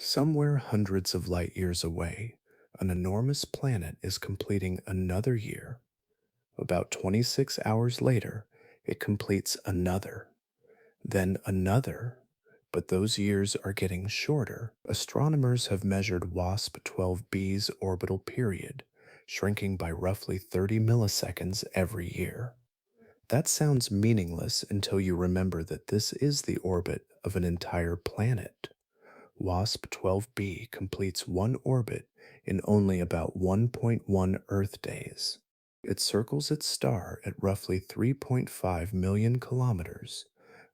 Somewhere hundreds of light years away, an enormous planet is completing another year. About 26 hours later, it completes another, then another. But those years are getting shorter. Astronomers have measured WASP-12b's orbital period, shrinking by roughly 30 milliseconds every year. That sounds meaningless until you remember that this is the orbit of an entire planet. WASP-12b completes one orbit in only about 1.1 Earth days. It circles its star at roughly 3.5 million kilometers,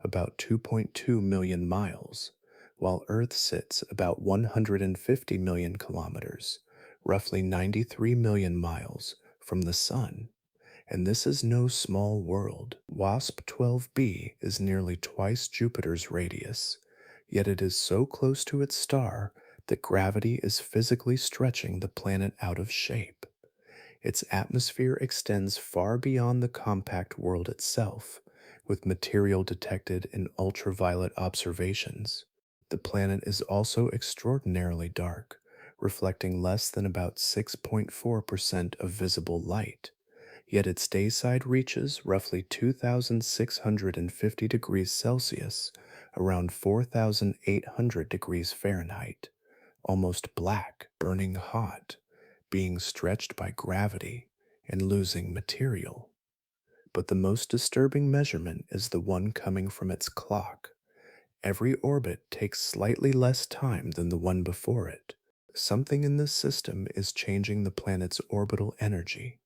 about 2.2 million miles, while Earth sits about 150 million kilometers, roughly 93 million miles, from the Sun. And this is no small world. WASP-12b is nearly twice Jupiter's radius, yet it is so close to its star that gravity is physically stretching the planet out of shape. Its atmosphere extends far beyond the compact world itself, with material detected in ultraviolet observations. The planet is also extraordinarily dark, reflecting less than about 6.4% of visible light. Yet its dayside reaches roughly 2,650 degrees Celsius, around 4,800 degrees Fahrenheit, almost black, burning hot, being stretched by gravity and losing material. But the most disturbing measurement is the one coming from its clock. Every orbit takes slightly less time than the one before it. Something in this system is changing the planet's orbital energy,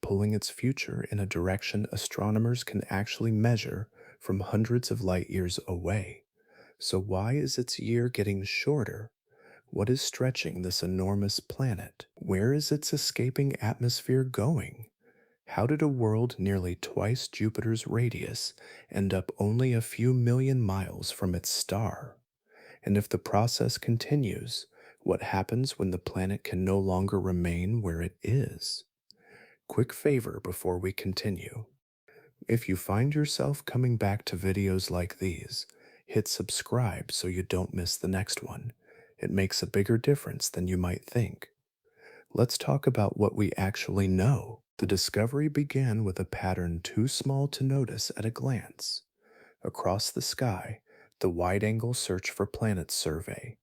pulling its future in a direction astronomers can actually measure from hundreds of light years away. So, why is its year getting shorter? What is stretching this enormous planet? Where is its escaping atmosphere going? How did a world nearly twice Jupiter's radius end up only a few million miles from its star? And if the process continues, what happens when the planet can no longer remain where it is? Quick favor before we continue. If you find yourself coming back to videos like these, hit subscribe so you don't miss the next one. It makes a bigger difference than you might think. Let's talk about what we actually know. The discovery began with a pattern too small to notice at a glance. Across the sky, the wide-angle search for planets survey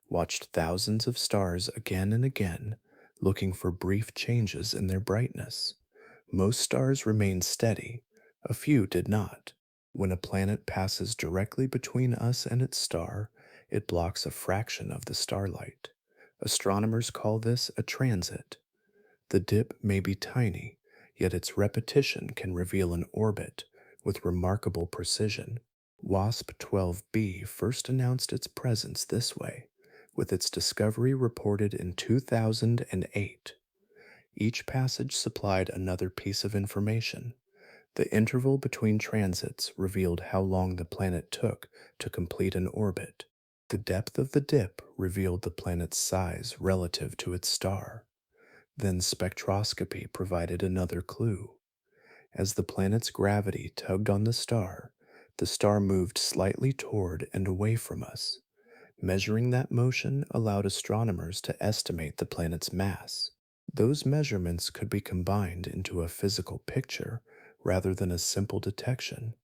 watched thousands of stars again and again, looking for brief changes in their brightness. Most stars remained steady, a few did not. When a planet passes directly between us and its star, it blocks a fraction of the starlight. Astronomers call this a transit. The dip may be tiny, yet its repetition can reveal an orbit with remarkable precision. WASP-12b first announced its presence this way, with its discovery reported in 2008. Each passage supplied another piece of information. The interval between transits revealed how long the planet took to complete an orbit. The depth of the dip revealed the planet's size relative to its star. Then spectroscopy provided another clue. As the planet's gravity tugged on the star moved slightly toward and away from us. Measuring that motion allowed astronomers to estimate the planet's mass. Those measurements could be combined into a physical picture rather than a simple detection.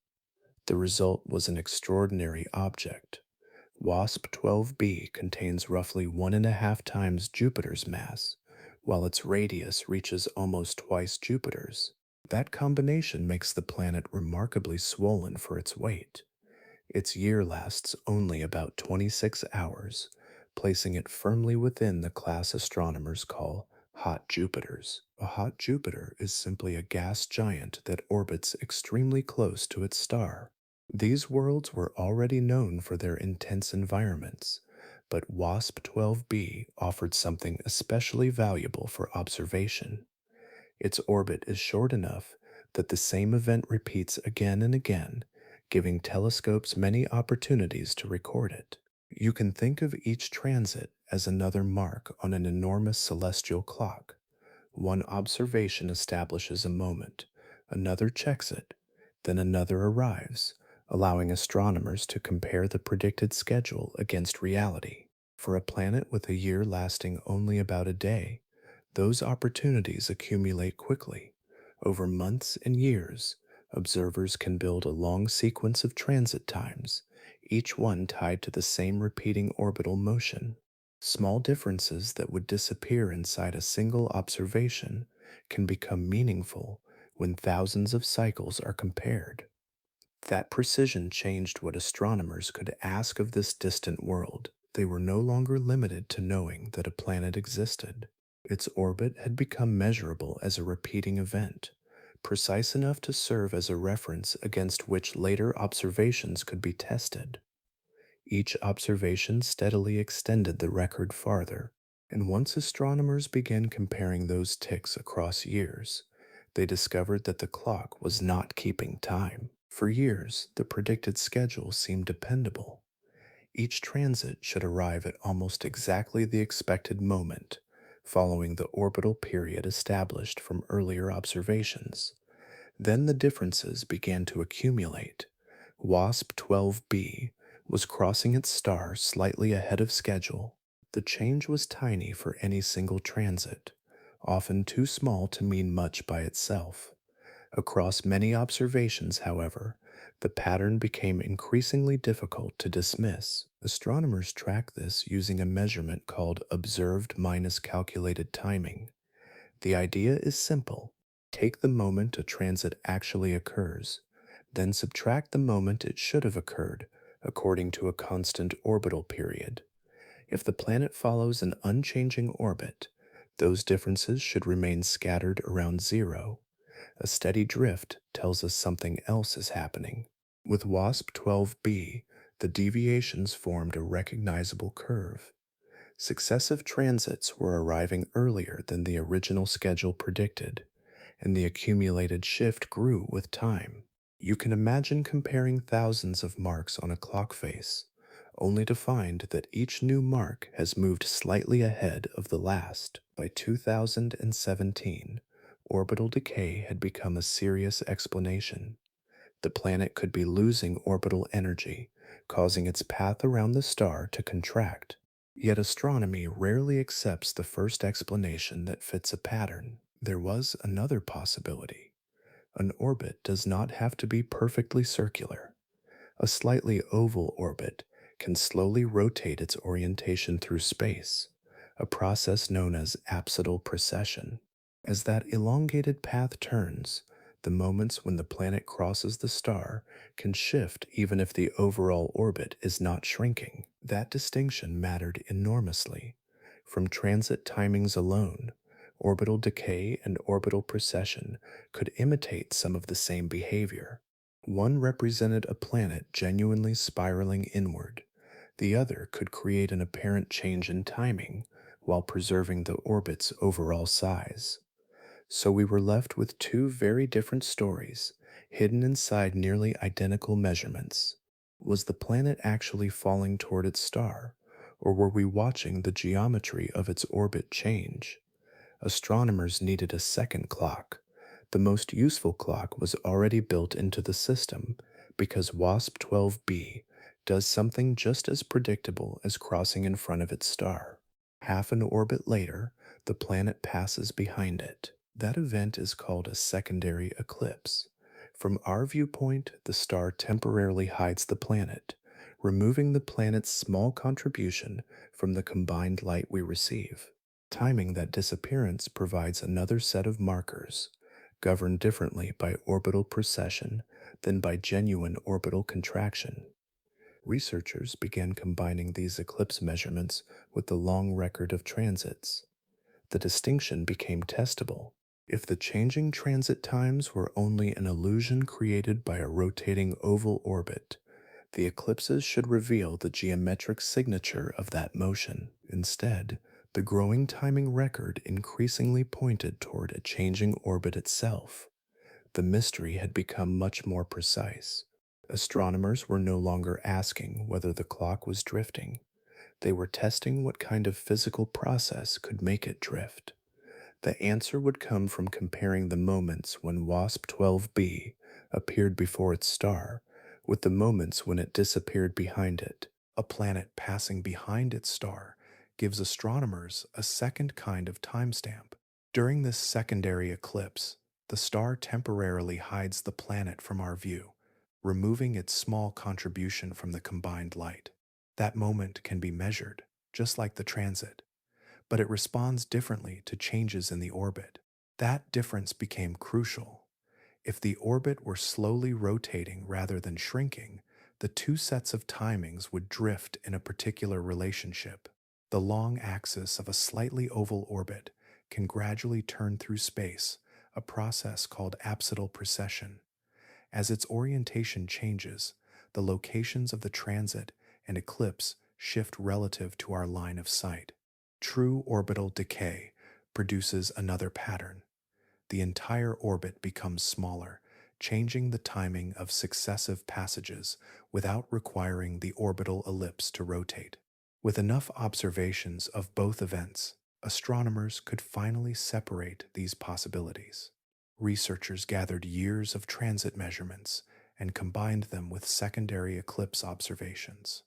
The result was an extraordinary object. WASP-12b contains roughly 1.5 times Jupiter's mass, while its radius reaches almost twice Jupiter's. That combination makes the planet remarkably swollen for its weight. Its year lasts only about 26 hours, placing it firmly within the class astronomers call hot Jupiters. A hot Jupiter is simply a gas giant that orbits extremely close to its star. These worlds were already known for their intense environments, but WASP-12b offered something especially valuable for observation. Its orbit is short enough that the same event repeats again and again, giving telescopes many opportunities to record it. You can think of each transit as another mark on an enormous celestial clock. One observation establishes a moment, another checks it, then another arrives, allowing astronomers to compare the predicted schedule against reality. For a planet with a year lasting only about a day, those opportunities accumulate quickly. Over months and years, observers can build a long sequence of transit times, each one tied to the same repeating orbital motion. Small differences that would disappear inside a single observation can become meaningful when thousands of cycles are compared. That precision changed what astronomers could ask of this distant world. They were no longer limited to knowing that a planet existed. Its orbit had become measurable as a repeating event, precise enough to serve as a reference against which later observations could be tested. Each observation steadily extended the record farther, and once astronomers began comparing those ticks across years, they discovered that the clock was not keeping time. For years, the predicted schedule seemed dependable. Each transit should arrive at almost exactly the expected moment, following the orbital period established from earlier observations. Then the differences began to accumulate. WASP-12b was crossing its star slightly ahead of schedule. The change was tiny for any single transit, often too small to mean much by itself. Across many observations, however, the pattern became increasingly difficult to dismiss. Astronomers track this using a measurement called observed minus calculated timing. The idea is simple. Take the moment a transit actually occurs, then subtract the moment it should have occurred according to a constant orbital period. If the planet follows an unchanging orbit, those differences should remain scattered around zero. A steady drift tells us something else is happening. With WASP-12b, the deviations formed a recognizable curve. Successive transits were arriving earlier than the original schedule predicted, and the accumulated shift grew with time. You can imagine comparing thousands of marks on a clock face, only to find that each new mark has moved slightly ahead of the last. By 2017, orbital decay had become a serious explanation. The planet could be losing orbital energy, causing its path around the star to contract. Yet astronomy rarely accepts the first explanation that fits a pattern. There was another possibility. An orbit does not have to be perfectly circular. A slightly oval orbit can slowly rotate its orientation through space, a process known as apsidal precession. As that elongated path turns, the moments when the planet crosses the star can shift even if the overall orbit is not shrinking. That distinction mattered enormously. From transit timings alone, orbital decay and orbital precession could imitate some of the same behavior. One represented a planet genuinely spiraling inward. The other could create an apparent change in timing while preserving the orbit's overall size. So we were left with two very different stories, hidden inside nearly identical measurements. Was the planet actually falling toward its star, or were we watching the geometry of its orbit change? Astronomers needed a second clock. The most useful clock was already built into the system because WASP-12b does something just as predictable as crossing in front of its star. Half an orbit later, the planet passes behind it. That event is called a secondary eclipse. From our viewpoint, the star temporarily hides the planet, removing the planet's small contribution from the combined light we receive. Timing that disappearance provides another set of markers, governed differently by orbital precession than by genuine orbital contraction. Researchers began combining these eclipse measurements with the long record of transits. The distinction became testable. If the changing transit times were only an illusion created by a rotating oval orbit, the eclipses should reveal the geometric signature of that motion. Instead, the growing timing record increasingly pointed toward a changing orbit itself. The mystery had become much more precise. Astronomers were no longer asking whether the clock was drifting. They were testing what kind of physical process could make it drift. The answer would come from comparing the moments when WASP-12b appeared before its star with the moments when it disappeared behind it. A planet passing behind its star gives astronomers a second kind of timestamp. During this secondary eclipse, the star temporarily hides the planet from our view, removing its small contribution from the combined light. That moment can be measured, just like the transit, but it responds differently to changes in the orbit. That difference became crucial. If the orbit were slowly rotating rather than shrinking, the two sets of timings would drift in a particular relationship. The long axis of a slightly oval orbit can gradually turn through space, a process called apsidal precession. As its orientation changes, the locations of the transit and eclipse shift relative to our line of sight. True orbital decay produces another pattern. The entire orbit becomes smaller, changing the timing of successive passages without requiring the orbital ellipse to rotate. With enough observations of both events, astronomers could finally separate these possibilities. Researchers gathered years of transit measurements and combined them with secondary eclipse observations.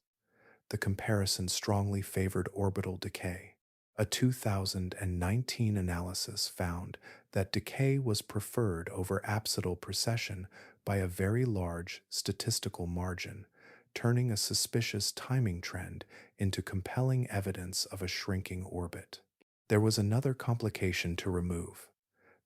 The comparison strongly favored orbital decay. A 2019 analysis found that decay was preferred over apsidal precession by a very large statistical margin, turning a suspicious timing trend into compelling evidence of a shrinking orbit. There was another complication to remove.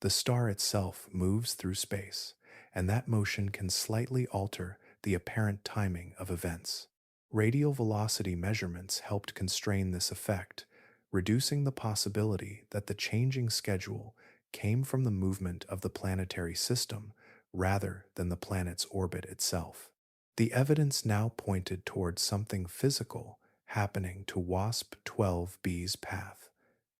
The star itself moves through space, and that motion can slightly alter the apparent timing of events. Radial velocity measurements helped constrain this effect, reducing the possibility that the changing schedule came from the movement of the planetary system rather than the planet's orbit itself. The evidence now pointed towards something physical happening to WASP-12b's path.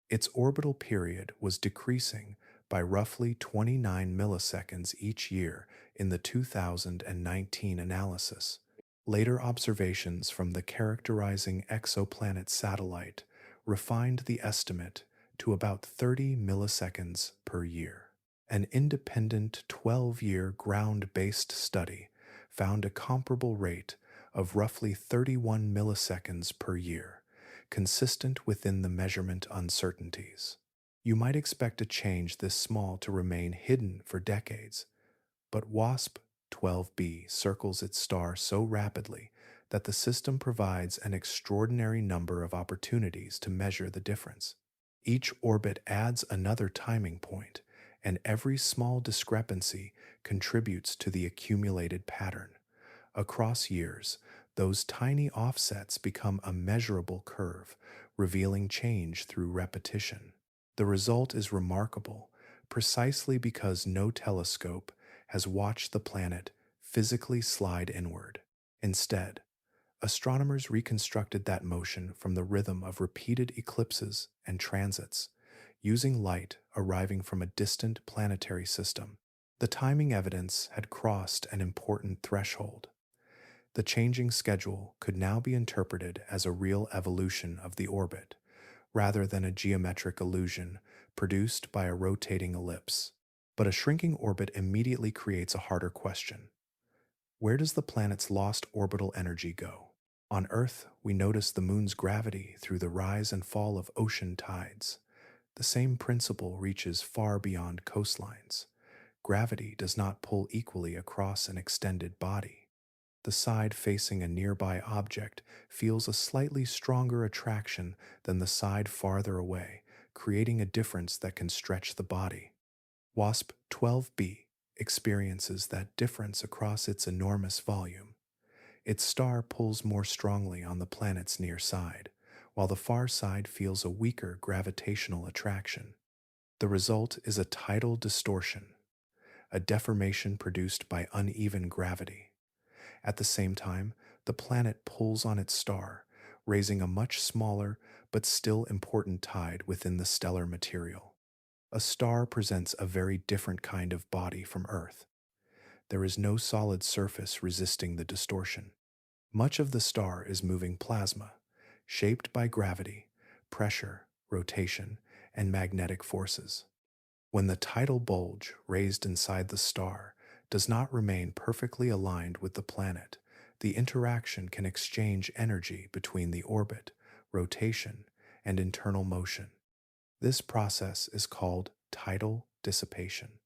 Its orbital period was decreasing by roughly 29 milliseconds each year in the 2019 analysis. Later observations from the characterizing exoplanet satellite refined the estimate to about 30 milliseconds per year. An independent 12-year ground-based study found a comparable rate of roughly 31 milliseconds per year, consistent within the measurement uncertainties. You might expect a change this small to remain hidden for decades, but WASP-12b circles its star so rapidly that the system provides an extraordinary number of opportunities to measure the difference. Each orbit adds another timing point, and every small discrepancy contributes to the accumulated pattern. Across years, those tiny offsets become a measurable curve, revealing change through repetition. The result is remarkable, precisely because no telescope has watched the planet physically slide inward. Instead, astronomers reconstructed that motion from the rhythm of repeated eclipses and transits, using light arriving from a distant planetary system. The timing evidence had crossed an important threshold. The changing schedule could now be interpreted as a real evolution of the orbit, rather than a geometric illusion produced by a rotating ellipse. But a shrinking orbit immediately creates a harder question. Where does the planet's lost orbital energy go? On Earth, we notice the moon's gravity through the rise and fall of ocean tides. The same principle reaches far beyond coastlines. Gravity does not pull equally across an extended body. The side facing a nearby object feels a slightly stronger attraction than the side farther away, creating a difference that can stretch the body. WASP-12b experiences that difference across its enormous volume. Its star pulls more strongly on the planet's near side, while the far side feels a weaker gravitational attraction. The result is a tidal distortion, a deformation produced by uneven gravity. At the same time, the planet pulls on its star, raising a much smaller but still important tide within the stellar material. A star presents a very different kind of body from Earth. There is no solid surface resisting the distortion. Much of the star is moving plasma, shaped by gravity, pressure, rotation, and magnetic forces. When the tidal bulge raised inside the star does not remain perfectly aligned with the planet, The interaction can exchange energy between the orbit, rotation, and internal motion. This process is called tidal dissipation.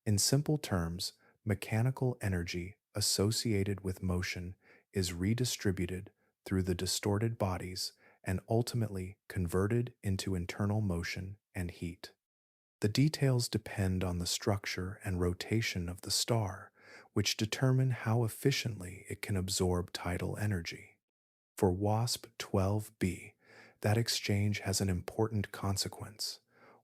In simple terms, mechanical energy associated with motion is redistributed through the distorted bodies and ultimately converted into internal motion and heat. The details depend on the structure and rotation of the star, which determine how efficiently it can absorb tidal energy. For WASP-12b, that exchange has an important consequence.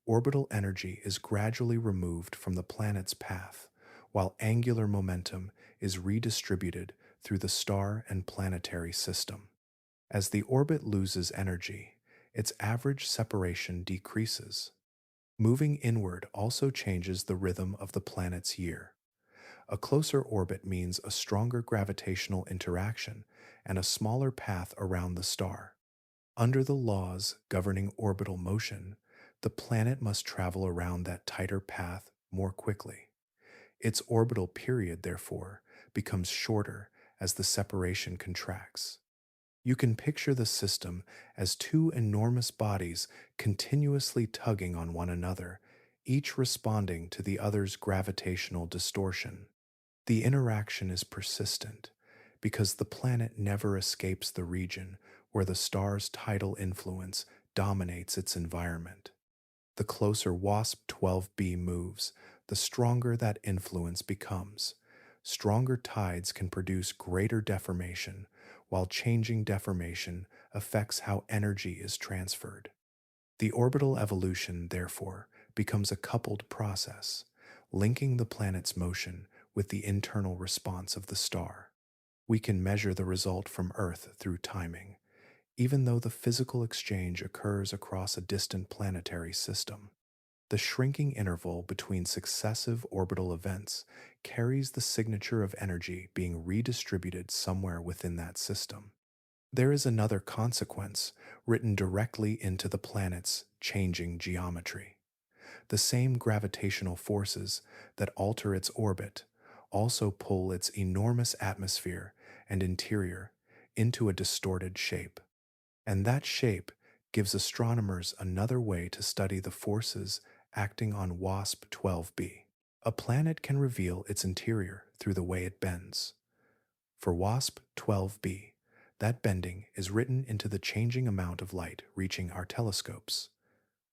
Orbital energy is gradually removed from the planet's path, while angular momentum is redistributed through the star and planetary system. As the orbit loses energy, its average separation decreases. Moving inward also changes the rhythm of the planet's year. A closer orbit means a stronger gravitational interaction and a smaller path around the star. Under the laws governing orbital motion, the planet must travel around that tighter path more quickly. Its orbital period, therefore, becomes shorter as the separation contracts. You can picture the system as two enormous bodies continuously tugging on one another, each responding to the other's gravitational distortion. The interaction is persistent because the planet never escapes the region where the star's tidal influence dominates its environment. The closer WASP-12b moves, the stronger that influence becomes. Stronger tides can produce greater deformation, while changing deformation affects how energy is transferred. The orbital evolution, therefore, becomes a coupled process, linking the planet's motion with the internal response of the star. We can measure the result from Earth through timing, even though the physical exchange occurs across a distant planetary system. The shrinking interval between successive orbital events carries the signature of energy being redistributed somewhere within that system. There is another consequence written directly into the planet's changing geometry. The same gravitational forces that alter its orbit also pull its enormous atmosphere and interior into a distorted shape. And that shape gives astronomers another way to study the forces acting on WASP-12b. A planet can reveal its interior through the way it bends. For WASP-12b, that bending is written into the changing amount of light reaching our telescopes.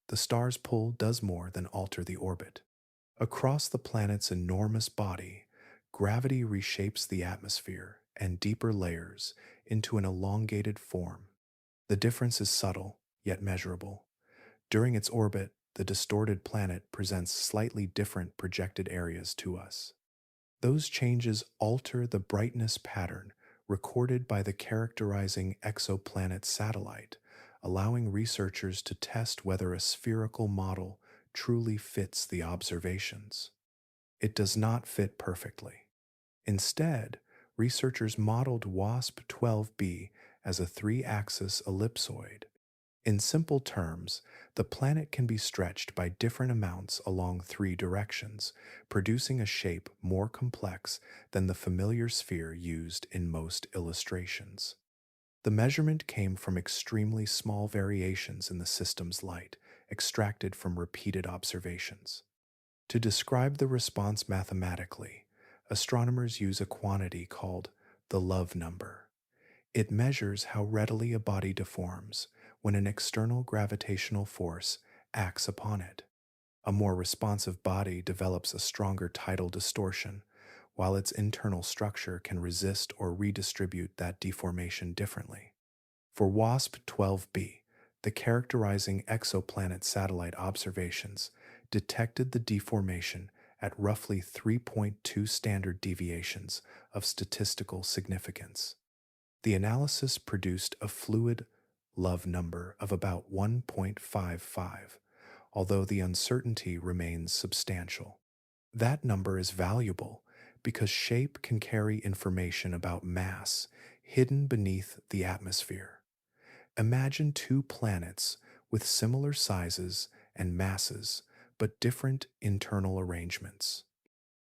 The star's pull does more than alter the orbit. Across the planet's enormous body, gravity reshapes the atmosphere and deeper layers into an elongated form. The difference is subtle, yet measurable. During its orbit, the distorted planet presents slightly different projected areas to us. Those changes alter the brightness pattern recorded by the characterizing exoplanet satellite, allowing researchers to test whether a spherical model truly fits the observations. It does not fit perfectly. Instead, researchers modeled WASP-12b as a three-axis ellipsoid. In simple terms, the planet can be stretched by different amounts along three directions, producing a shape more complex than the familiar sphere used in most illustrations. The measurement came from extremely small variations in the system's light, extracted from repeated observations. To describe the response mathematically, astronomers use a quantity called the love number. It measures how readily a body deforms when an external gravitational force acts upon it. A more responsive body develops a stronger tidal distortion, while its internal structure can resist or redistribute that deformation differently. For WASP-12b, the characterizing exoplanet satellite observations detected the deformation at roughly 3.2 standard deviations of statistical significance. The analysis produced a fluid love number of about 1.55, although the uncertainty remains substantial. That number is valuable because shape can carry information about mass hidden beneath the atmosphere. Imagine two planets with similar sizes and masses, but different internal arrangements.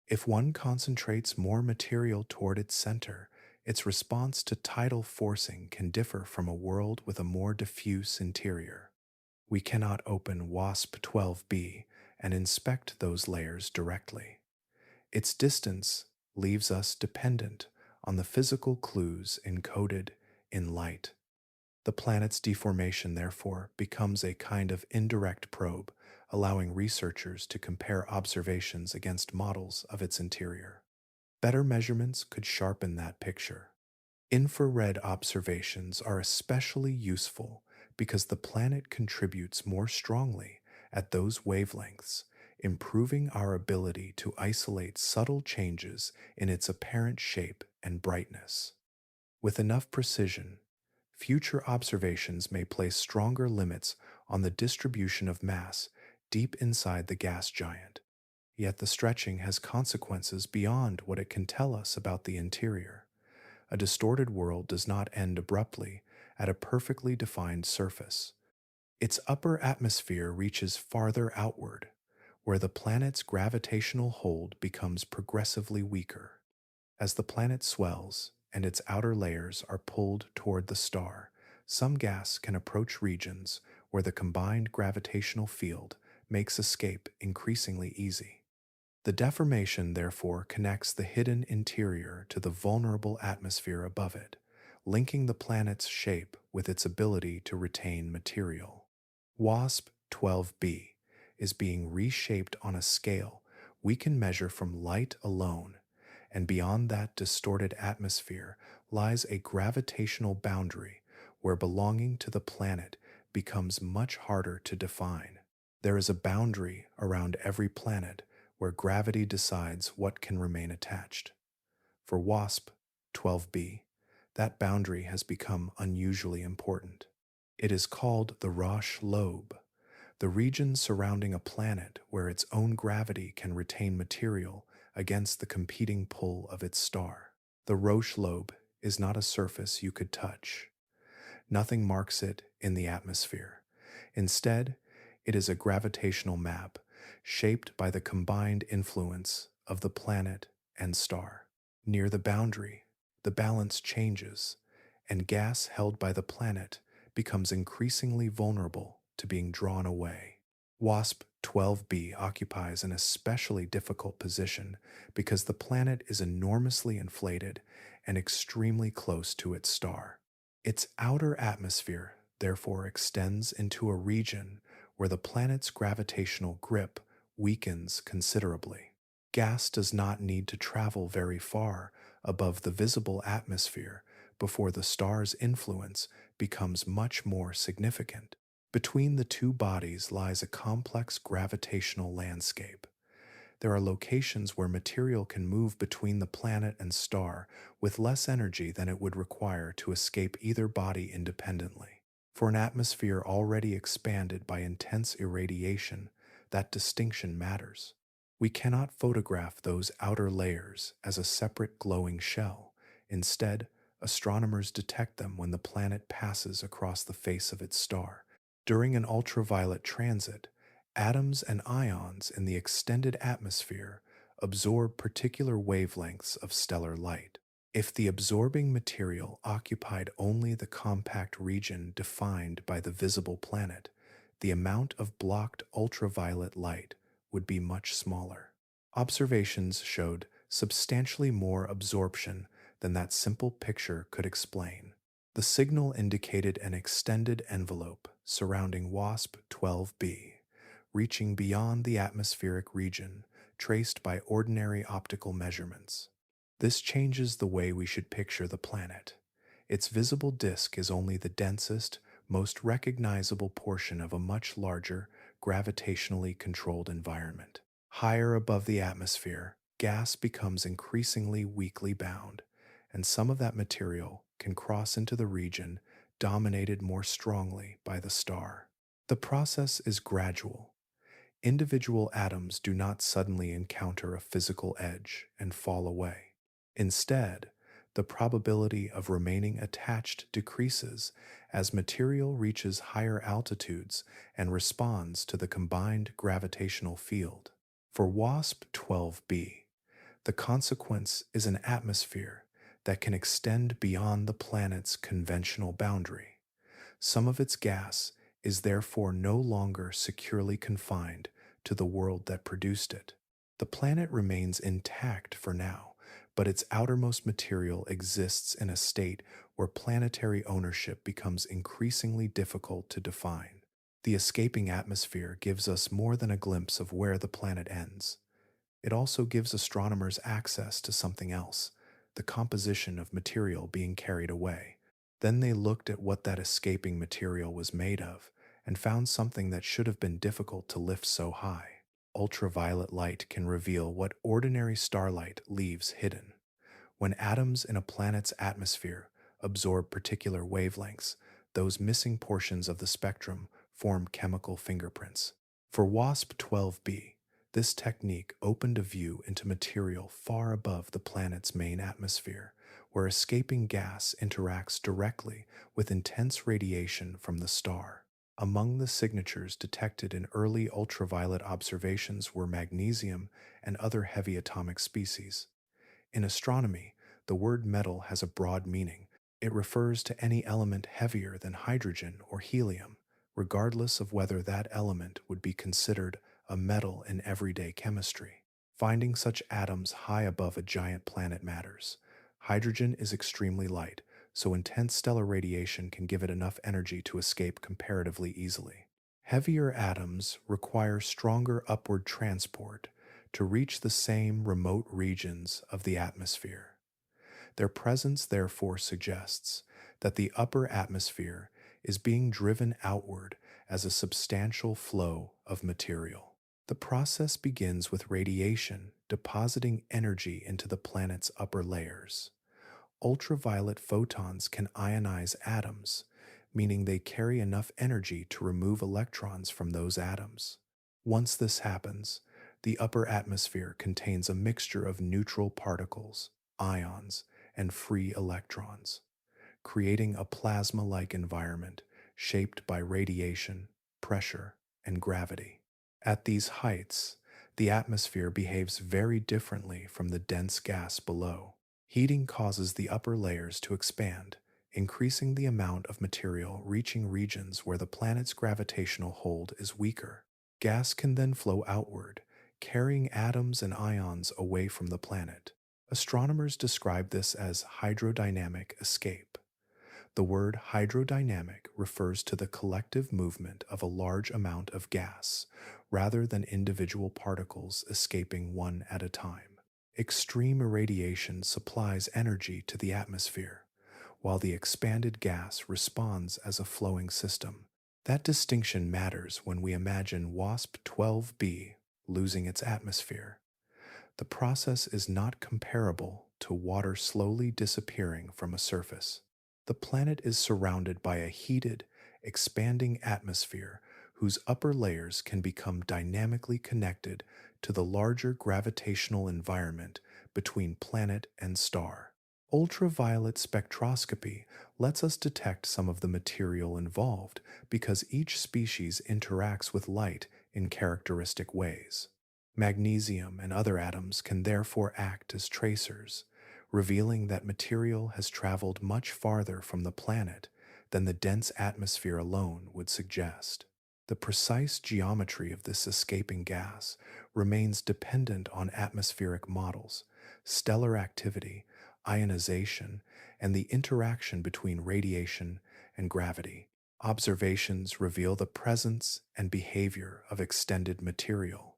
If one concentrates more material toward its center, Its response to tidal forcing can differ from a world with a more diffuse interior. We cannot open WASP-12b and inspect those layers directly. Its distance leaves us dependent on the physical clues encoded in light. The planet's deformation, therefore, becomes a kind of indirect probe, allowing researchers to compare observations against models of its interior. Better measurements could sharpen that picture. Infrared observations are especially useful because the planet contributes more strongly at those wavelengths, improving our ability to isolate subtle changes in its apparent shape and brightness. With enough precision, future observations may place stronger limits on the distribution of mass deep inside the gas giant. Yet the stretching has consequences beyond what it can tell us about the interior. A distorted world does not end abruptly at a perfectly defined surface. Its upper atmosphere reaches farther outward, where the planet's gravitational hold becomes progressively weaker. As the planet swells and its outer layers are pulled toward the star, some gas can approach regions where the combined gravitational field makes escape increasingly easy. The deformation, therefore, connects the hidden interior to the vulnerable atmosphere above it, linking the planet's shape with its ability to retain material. WASP-12b is being reshaped on a scale we can measure from light alone, and beyond that distorted atmosphere lies a gravitational boundary where belonging to the planet becomes much harder to define. There is a boundary around every planet where gravity decides what can remain attached. For WASP-12b, that boundary has become unusually important. It is called the Roche lobe, the region surrounding a planet where its own gravity can retain material against the competing pull of its star. The Roche lobe is not a surface you could touch. Nothing marks it in the atmosphere. Instead, it is a gravitational map shaped by the combined influence of the planet and star. Near the boundary, the balance changes, and gas held by the planet becomes increasingly vulnerable to being drawn away. WASP-12b occupies an especially difficult position because the planet is enormously inflated and extremely close to its star. Its outer atmosphere, therefore, extends into a region where the planet's gravitational grip weakens considerably. Gas does not need to travel very far above the visible atmosphere before the star's influence becomes much more significant. Between the two bodies lies a complex gravitational landscape. There are locations where material can move between the planet and star with less energy than it would require to escape either body independently. For an atmosphere already expanded by intense irradiation, that distinction matters. We cannot photograph those outer layers as a separate glowing shell. Instead, astronomers detect them when the planet passes across the face of its star. During an ultraviolet transit, atoms and ions in the extended atmosphere absorb particular wavelengths of stellar light. If the absorbing material occupied only the compact region defined by the visible planet, the amount of blocked ultraviolet light would be much smaller. Observations showed substantially more absorption than that simple picture could explain. The signal indicated an extended envelope surrounding WASP-12b, reaching beyond the atmospheric region traced by ordinary optical measurements. This changes the way we should picture the planet. Its visible disk is only the densest, most recognizable portion of a much larger, gravitationally controlled environment. Higher above the atmosphere, gas becomes increasingly weakly bound, and some of that material can cross into the region dominated more strongly by the star. The process is gradual. Individual atoms do not suddenly encounter a physical edge and fall away. Instead, the probability of remaining attached decreases as material reaches higher altitudes and responds to the combined gravitational field. For WASP-12b, the consequence is an atmosphere that can extend beyond the planet's conventional boundary. Some of its gas is therefore no longer securely confined to the world that produced it. The planet remains intact for now, but its outermost material exists in a state where planetary ownership becomes increasingly difficult to define. The escaping atmosphere gives us more than a glimpse of where the planet ends. It also gives astronomers access to something else, the composition of material being carried away. Then they looked at what that escaping material was made of and found something that should have been difficult to lift so high. Ultraviolet light can reveal what ordinary starlight leaves hidden. When atoms in a planet's atmosphere absorb particular wavelengths, those missing portions of the spectrum form chemical fingerprints. For WASP-12b, this technique opened a view into material far above the planet's main atmosphere, where escaping gas interacts directly with intense radiation from the star. Among the signatures detected in early ultraviolet observations were magnesium and other heavy atomic species. In astronomy, the word metal has a broad meaning. It refers to any element heavier than hydrogen or helium, regardless of whether that element would be considered a metal in everyday chemistry. Finding such atoms high above a giant planet matters. Hydrogen is extremely light, so intense stellar radiation can give it enough energy to escape comparatively easily. Heavier atoms require stronger upward transport to reach the same remote regions of the atmosphere. Their presence therefore suggests that the upper atmosphere is being driven outward as a substantial flow of material. The process begins with radiation depositing energy into the planet's upper layers. Ultraviolet photons can ionize atoms, meaning they carry enough energy to remove electrons from those atoms. Once this happens, the upper atmosphere contains a mixture of neutral particles, ions, and free electrons, creating a plasma-like environment shaped by radiation, pressure, and gravity. At these heights, the atmosphere behaves very differently from the dense gas below. Heating causes the upper layers to expand, increasing the amount of material reaching regions where the planet's gravitational hold is weaker. Gas can then flow outward, carrying atoms and ions away from the planet. Astronomers describe this as hydrodynamic escape. The word hydrodynamic refers to the collective movement of a large amount of gas, rather than individual particles escaping one at a time. Extreme irradiation supplies energy to the atmosphere, while the expanded gas responds as a flowing system. That distinction matters when we imagine WASP-12b losing its atmosphere. The process is not comparable to water slowly disappearing from a surface. The planet is surrounded by a heated, expanding atmosphere whose upper layers can become dynamically connected to the larger gravitational environment between planet and star. Ultraviolet spectroscopy lets us detect some of the material involved because each species interacts with light in characteristic ways. Magnesium and other atoms can therefore act as tracers, revealing that material has traveled much farther from the planet than the dense atmosphere alone would suggest. The precise geometry of this escaping gas remains dependent on atmospheric models, stellar activity, ionization, and the interaction between radiation and gravity. Observations reveal the presence and behavior of extended material,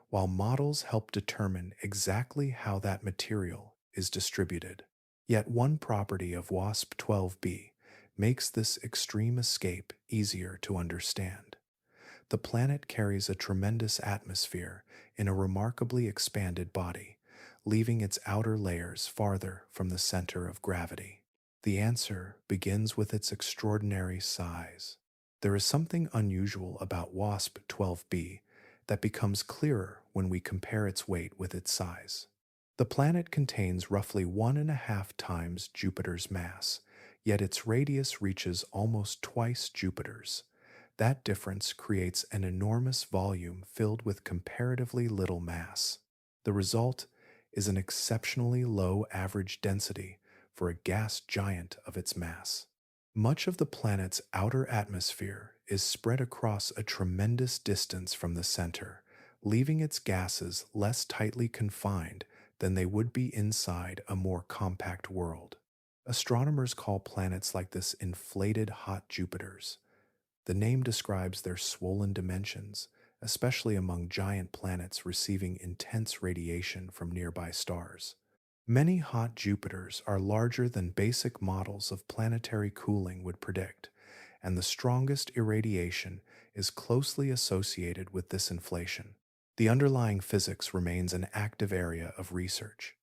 while models help determine exactly how that material is distributed. Yet one property of WASP-12b makes this extreme escape easier to understand. The planet carries a tremendous atmosphere in a remarkably expanded body, leaving its outer layers farther from the center of gravity. The answer begins with its extraordinary size. There is something unusual about WASP-12b that becomes clearer when we compare its weight with its size. The planet contains roughly 1.5 times Jupiter's mass, yet its radius reaches almost twice Jupiter's. That difference creates an enormous volume filled with comparatively little mass. The result is an exceptionally low average density for a gas giant of its mass. Much of the planet's outer atmosphere is spread across a tremendous distance from the center, leaving its gases less tightly confined than they would be inside a more compact world. Astronomers call planets like this inflated hot Jupiters. The name describes their swollen dimensions, especially among giant planets receiving intense radiation from nearby stars. Many hot Jupiters are larger than basic models of planetary cooling would predict, and the strongest irradiation is closely associated with this inflation. The underlying physics remains an active area of research.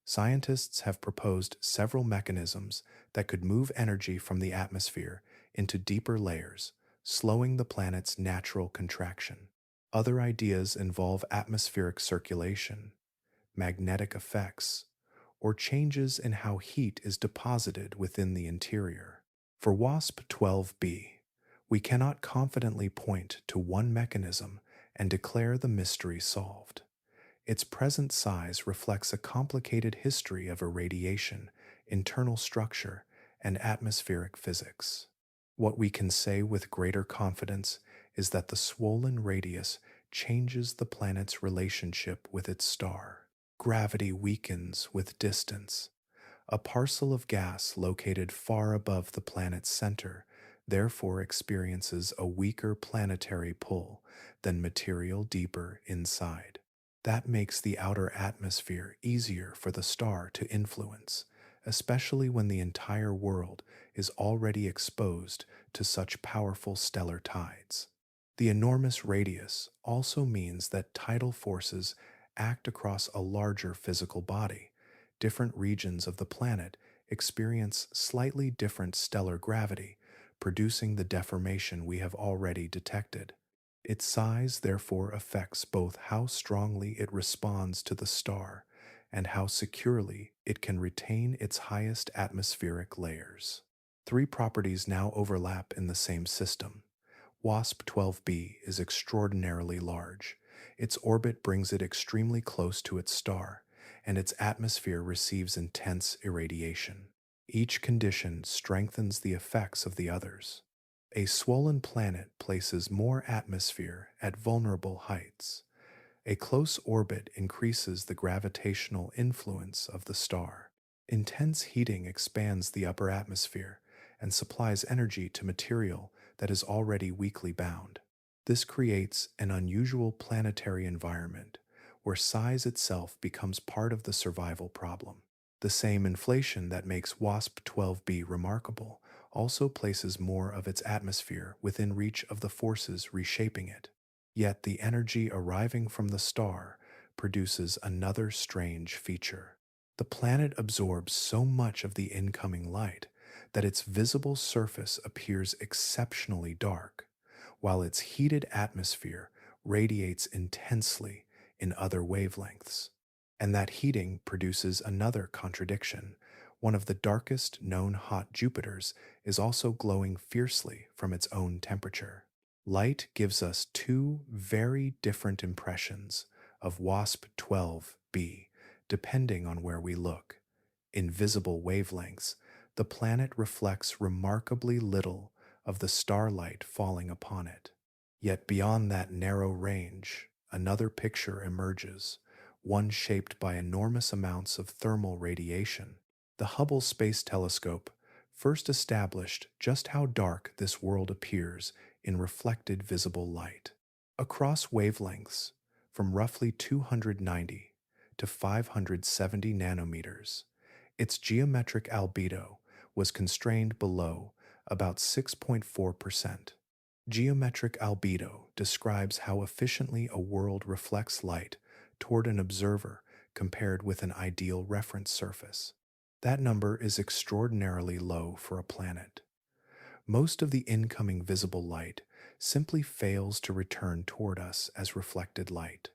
Scientists have proposed several mechanisms that could move energy from the atmosphere into deeper layers, slowing the planet's natural contraction. Other ideas involve atmospheric circulation, magnetic effects, or changes in how heat is deposited within the interior. For WASP-12b, we cannot confidently point to one mechanism and declare the mystery solved. Its present size reflects a complicated history of irradiation, internal structure, and atmospheric physics. What we can say with greater confidence is that the swollen radius changes the planet's relationship with its star. Gravity weakens with distance. A parcel of gas located far above the planet's center therefore experiences a weaker planetary pull than material deeper inside. That makes the outer atmosphere easier for the star to influence, especially when the entire world is already exposed to such powerful stellar tides. The enormous radius also means that tidal forces act across a larger physical body. Different regions of the planet experience slightly different stellar gravity, producing the deformation we have already detected. Its size therefore affects both how strongly it responds to the star and how securely it can retain its highest atmospheric layers. Three properties now overlap in the same system. WASP-12b is extraordinarily large. Its orbit brings it extremely close to its star, and its atmosphere receives intense irradiation. Each condition strengthens the effects of the others. A swollen planet places more atmosphere at vulnerable heights. A close orbit increases the gravitational influence of the star. Intense heating expands the upper atmosphere and supplies energy to material that is already weakly bound. This creates an unusual planetary environment where size itself becomes part of the survival problem. The same inflation that makes WASP-12b remarkable also places more of its atmosphere within reach of the forces reshaping it. Yet the energy arriving from the star produces another strange feature. The planet absorbs so much of the incoming light that its visible surface appears exceptionally dark, while its heated atmosphere radiates intensely in other wavelengths. And that heating produces another contradiction. One of the darkest known hot Jupiters is also glowing fiercely from its own temperature. Light gives us two very different impressions of WASP-12b, depending on where we look. In visible wavelengths, the planet reflects remarkably little of the starlight falling upon it. Yet beyond that narrow range, another picture emerges, one shaped by enormous amounts of thermal radiation. The Hubble Space Telescope first established just how dark this world appears in reflected visible light. Across wavelengths, from roughly 290 to 570 nanometers, its geometric albedo was constrained below about 6.4%. Geometric albedo describes how efficiently a world reflects light toward an observer compared with an ideal reference surface. That number is extraordinarily low for a planet. Most of the incoming visible light simply fails to return toward us as reflected light.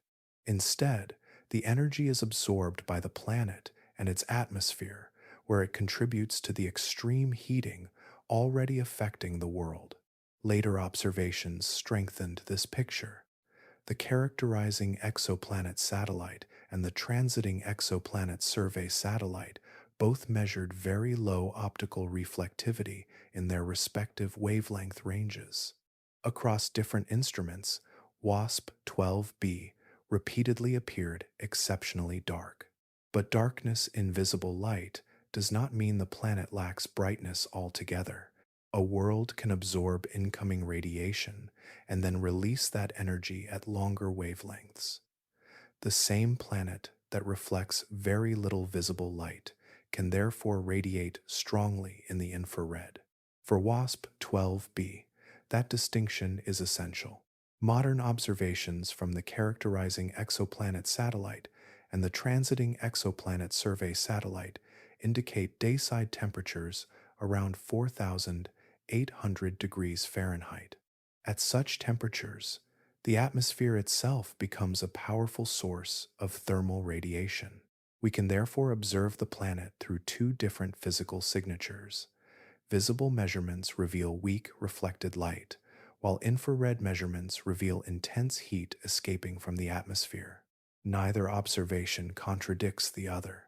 Instead, the energy is absorbed by the planet and its atmosphere, where it contributes to the extreme heating already affecting the world. Later observations strengthened this picture. The characterizing exoplanet satellite and the transiting exoplanet survey satellite Both measured very low optical reflectivity in their respective wavelength ranges. Across different instruments, WASP-12b repeatedly appeared exceptionally dark. But darkness in visible light does not mean the planet lacks brightness altogether. A world can absorb incoming radiation and then release that energy at longer wavelengths. The same planet that reflects very little visible light can therefore radiate strongly in the infrared. For WASP-12b, that distinction is essential. Modern observations from the Characterizing Exoplanet Satellite and the Transiting Exoplanet Survey Satellite indicate dayside temperatures around 4,800 degrees Fahrenheit. At such temperatures, the atmosphere itself becomes a powerful source of thermal radiation. We can therefore observe the planet through two different physical signatures. Visible measurements reveal weak reflected light, while infrared measurements reveal intense heat escaping from the atmosphere. Neither observation contradicts the other.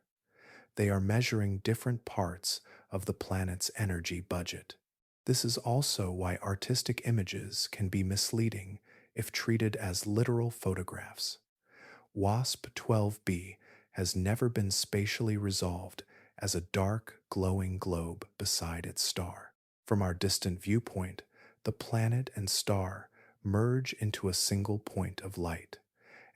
They are measuring different parts of the planet's energy budget. This is also why artistic images can be misleading if treated as literal photographs. WASP-12b has never been spatially resolved as a dark, glowing globe beside its star. From our distant viewpoint, the planet and star merge into a single point of light,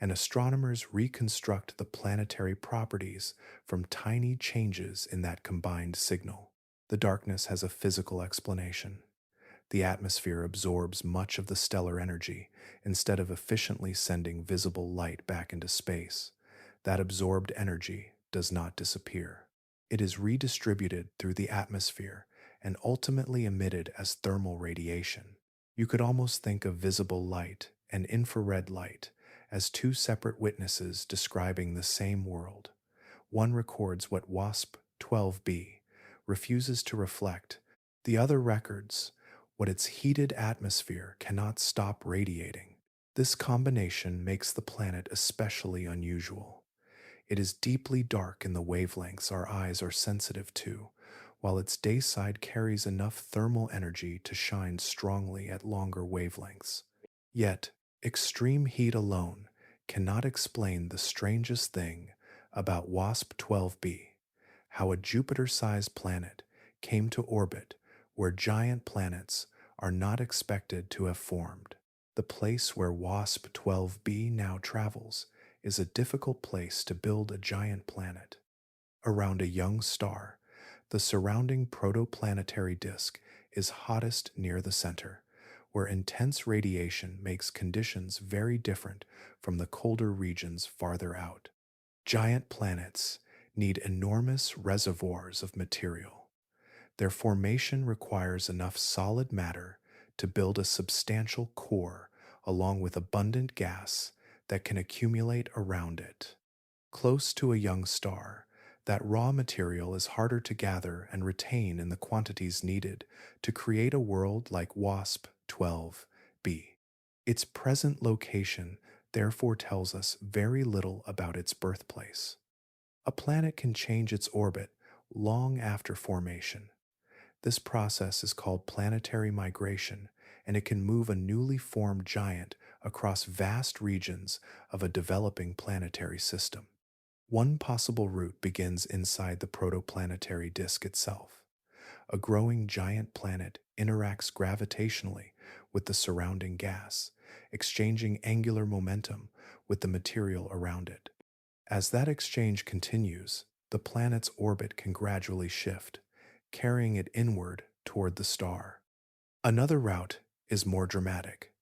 and astronomers reconstruct the planetary properties from tiny changes in that combined signal. The darkness has a physical explanation. The atmosphere absorbs much of the stellar energy instead of efficiently sending visible light back into space. That absorbed energy does not disappear. It is redistributed through the atmosphere and ultimately emitted as thermal radiation. You could almost think of visible light and infrared light as two separate witnesses describing the same world. One records what WASP-12b refuses to reflect. The other records what its heated atmosphere cannot stop radiating. This combination makes the planet especially unusual. It is deeply dark in the wavelengths our eyes are sensitive to, while its dayside carries enough thermal energy to shine strongly at longer wavelengths. Yet, extreme heat alone cannot explain the strangest thing about WASP-12b, how a Jupiter-sized planet came to orbit where giant planets are not expected to have formed. The place where WASP-12b now travels is a difficult place to build a giant planet. Around a young star, the surrounding protoplanetary disk is hottest near the center, where intense radiation makes conditions very different from the colder regions farther out. Giant planets need enormous reservoirs of material. Their formation requires enough solid matter to build a substantial core along with abundant gas that can accumulate around it. Close to a young star, that raw material is harder to gather and retain in the quantities needed to create a world like WASP-12b. Its present location therefore tells us very little about its birthplace. A planet can change its orbit long after formation. This process is called planetary migration, and it can move a newly formed giant across vast regions of a developing planetary system. One possible route begins inside the protoplanetary disk itself. A growing giant planet interacts gravitationally with the surrounding gas, exchanging angular momentum with the material around it. As that exchange continues, the planet's orbit can gradually shift, carrying it inward toward the star. Another route is more dramatic.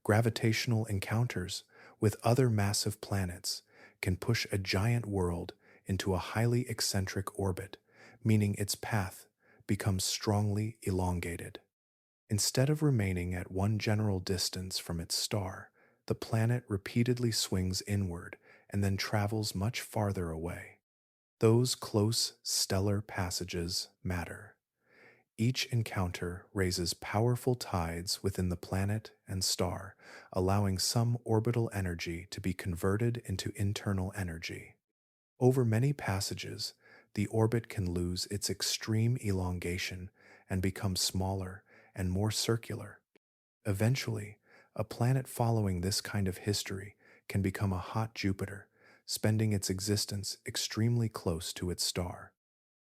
Gravitational encounters with other massive planets can push a giant world into a highly eccentric orbit, meaning its path becomes strongly elongated. Instead of remaining at one general distance from its star, the planet repeatedly swings inward and then travels much farther away. Those close stellar passages matter. Each encounter raises powerful tides within the planet and star, allowing some orbital energy to be converted into internal energy. Over many passages, the orbit can lose its extreme elongation and become smaller and more circular. Eventually, a planet following this kind of history can become a hot Jupiter, spending its existence extremely close to its star.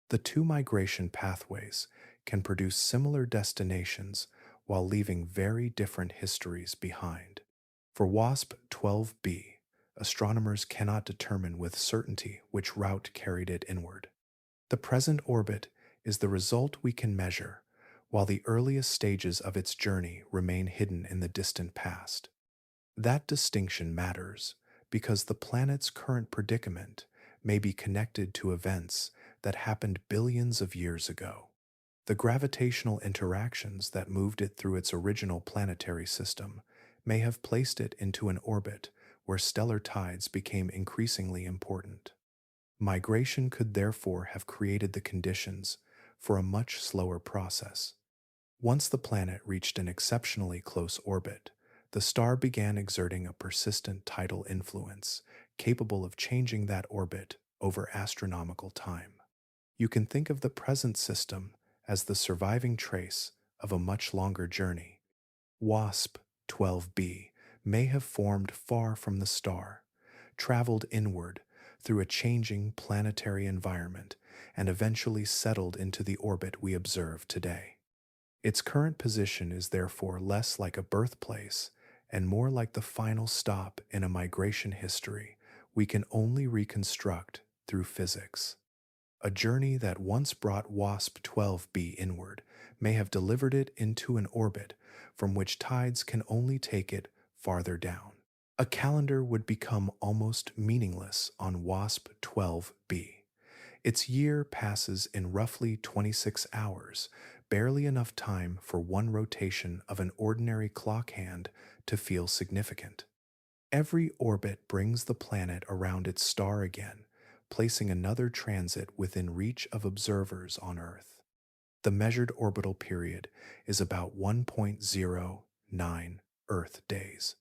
The two migration pathways can produce similar destinations while leaving very different histories behind. For WASP-12b, astronomers cannot determine with certainty which route carried it inward. The present orbit is the result we can measure, while the earliest stages of its journey remain hidden in the distant past. That distinction matters because the planet's current predicament may be connected to events that happened billions of years ago. The gravitational interactions that moved it through its original planetary system may have placed it into an orbit where stellar tides became increasingly important. Migration could therefore have created the conditions for a much slower process. Once the planet reached an exceptionally close orbit, the star began exerting a persistent tidal influence, capable of changing that orbit over astronomical time. You can think of the present system as the surviving trace of a much longer journey. WASP-12b may have formed far from the star, traveled inward through a changing planetary environment, and eventually settled into the orbit we observe today. Its current position is therefore less like a birthplace and more like the final stop in a migration history we can only reconstruct through physics. A journey that once brought WASP-12b inward may have delivered it into an orbit from which tides can only take it farther down. A calendar would become almost meaningless on WASP-12b. Its year passes in roughly 26 hours, barely enough time for one rotation of an ordinary clock hand to feel significant. Every orbit brings the planet around its star again, placing another transit within reach of observers on Earth. The measured orbital period is about 1.09 Earth days.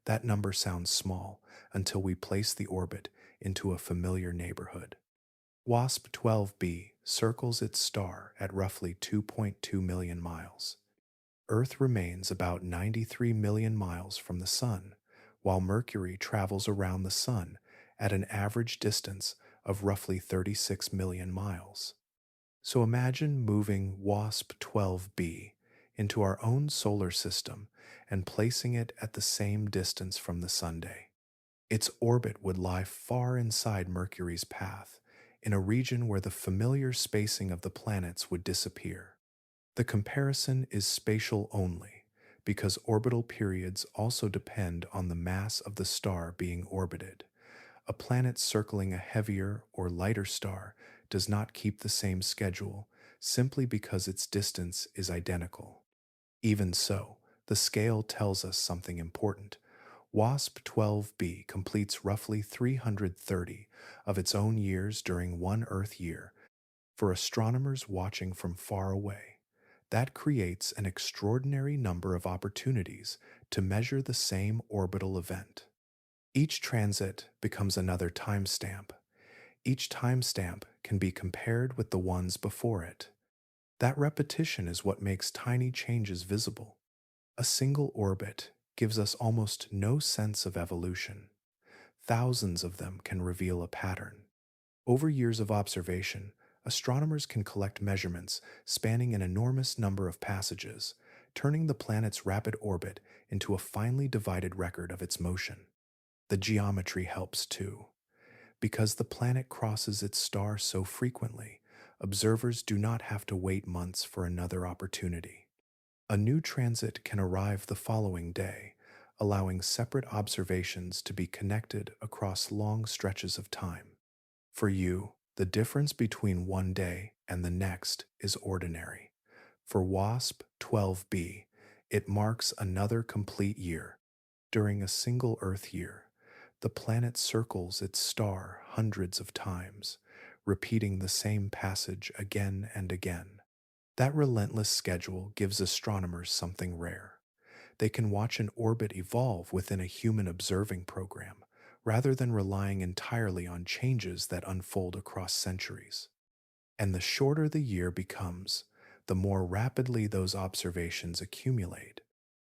That number sounds small until we place the orbit into a familiar neighborhood. WASP-12b circles its star at roughly 2.2 million miles. Earth remains about 93 million miles from the Sun, while Mercury travels around the Sun at an average distance of roughly 36 million miles. So imagine moving WASP-12b into our own solar system and placing it at the same distance from the Sunday. Its orbit would lie far inside Mercury's path, in a region where the familiar spacing of the planets would disappear. The comparison is spatial only, because orbital periods also depend on the mass of the star being orbited. A planet circling a heavier or lighter star does not keep the same schedule simply because its distance is identical. Even so, the scale tells us something important. WASP-12b completes roughly 330 of its own years during one Earth year. For astronomers watching from far away, that creates an extraordinary number of opportunities to measure the same orbital event. Each transit becomes another timestamp. Each timestamp can be compared with the ones before it. That repetition is what makes tiny changes visible. A single orbit gives us almost no sense of evolution. Thousands of them can reveal a pattern. Over years of observation, astronomers can collect measurements spanning an enormous number of passages, turning the planet's rapid orbit into a finely divided record of its motion. The geometry helps too. Because the planet crosses its star so frequently, observers do not have to wait months for another opportunity. A new transit can arrive the following day, allowing separate observations to be connected across long stretches of time. For you, the difference between one day and the next is ordinary. For WASP-12b, it marks another complete year. During a single Earth year, the planet circles its star hundreds of times, repeating the same passage again and again. That relentless schedule gives astronomers something rare. They can watch an orbit evolve within a human observing program, rather than relying entirely on changes that unfold across centuries. And the shorter the year becomes, the more rapidly those observations accumulate.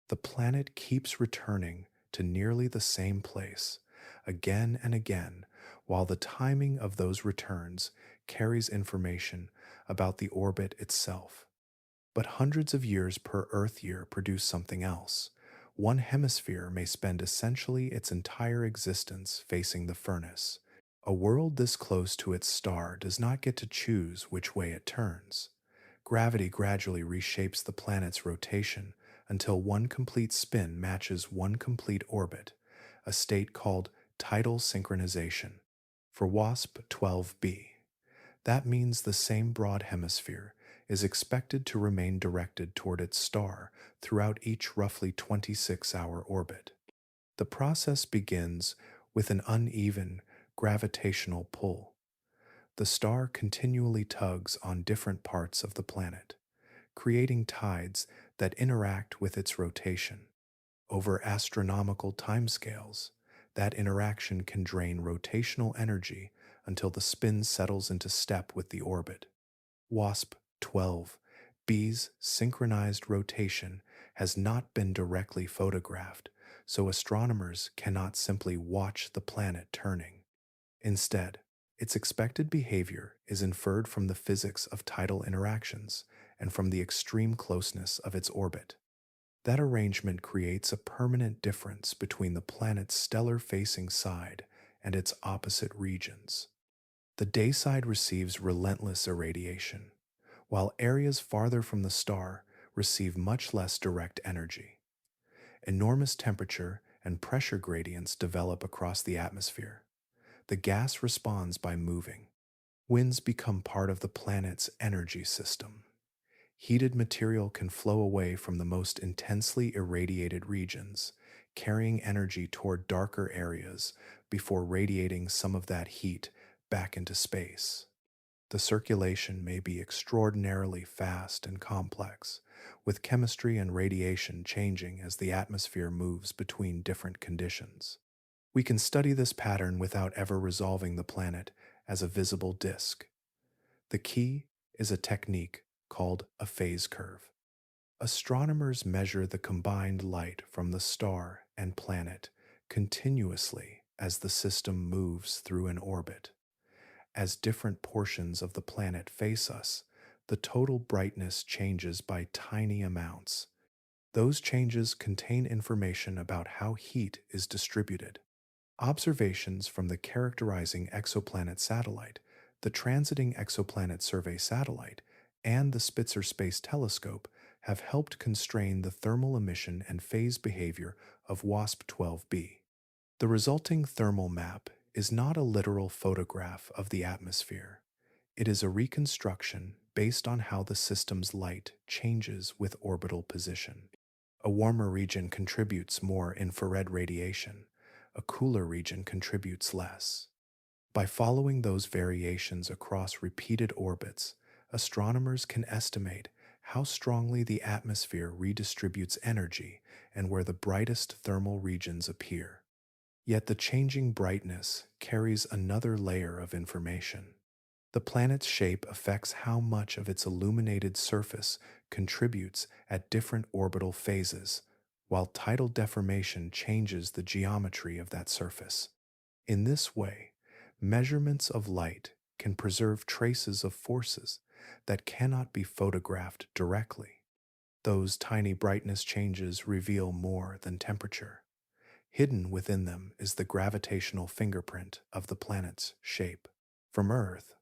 The planet keeps returning to nearly the same place again and again, while the timing of those returns carries information about the orbit itself. But hundreds of years per Earth year produce something else. One hemisphere may spend essentially its entire existence facing the furnace. A world this close to its star does not get to choose which way it turns. Gravity gradually reshapes the planet's rotation until one complete spin matches one complete orbit, a state called tidal synchronization. For WASP-12b, that means the same broad hemisphere is expected to remain directed toward its star throughout each roughly 26-hour orbit. The process begins with an uneven gravitational pull. The star continually tugs on different parts of the planet, creating tides that interact with its rotation. Over astronomical timescales, that interaction can drain rotational energy until the spin settles into step with the orbit. WASP-12b's synchronized rotation has not been directly photographed, so astronomers cannot simply watch the planet turning. Instead, its expected behavior is inferred from the physics of tidal interactions and from the extreme closeness of its orbit. That arrangement creates a permanent difference between the planet's stellar-facing side and its opposite regions. The day side receives relentless irradiation, while areas farther from the star receive much less direct energy. Enormous temperature and pressure gradients develop across the atmosphere. The gas responds by moving. Winds become part of the planet's energy system. Heated material can flow away from the most intensely irradiated regions, carrying energy toward darker areas before radiating some of that heat back into space. The circulation may be extraordinarily fast and complex, with chemistry and radiation changing as the atmosphere moves between different conditions. We can study this pattern without ever resolving the planet as a visible disk. The key is a technique called a phase curve. Astronomers measure the combined light from the star and planet continuously as the system moves through an orbit. As different portions of the planet face us, the total brightness changes by tiny amounts. Those changes contain information about how heat is distributed. Observations from the Characterizing Exoplanet Satellite, the Transiting Exoplanet Survey Satellite, and the Spitzer Space Telescope have helped constrain the thermal emission and phase behavior of WASP-12b. The resulting thermal map is not a literal photograph of the atmosphere. It is a reconstruction based on how the system's light changes with orbital position. A warmer region contributes more infrared radiation. A cooler region contributes less. By following those variations across repeated orbits, astronomers can estimate how strongly the atmosphere redistributes energy and where the brightest thermal regions appear. Yet the changing brightness carries another layer of information. The planet's shape affects how much of its illuminated surface contributes at different orbital phases, while tidal deformation changes the geometry of that surface. In this way, measurements of light can preserve traces of forces that cannot be photographed directly. Those tiny brightness changes reveal more than temperature. Hidden within them is the gravitational fingerprint of the planet's shape. From Earth,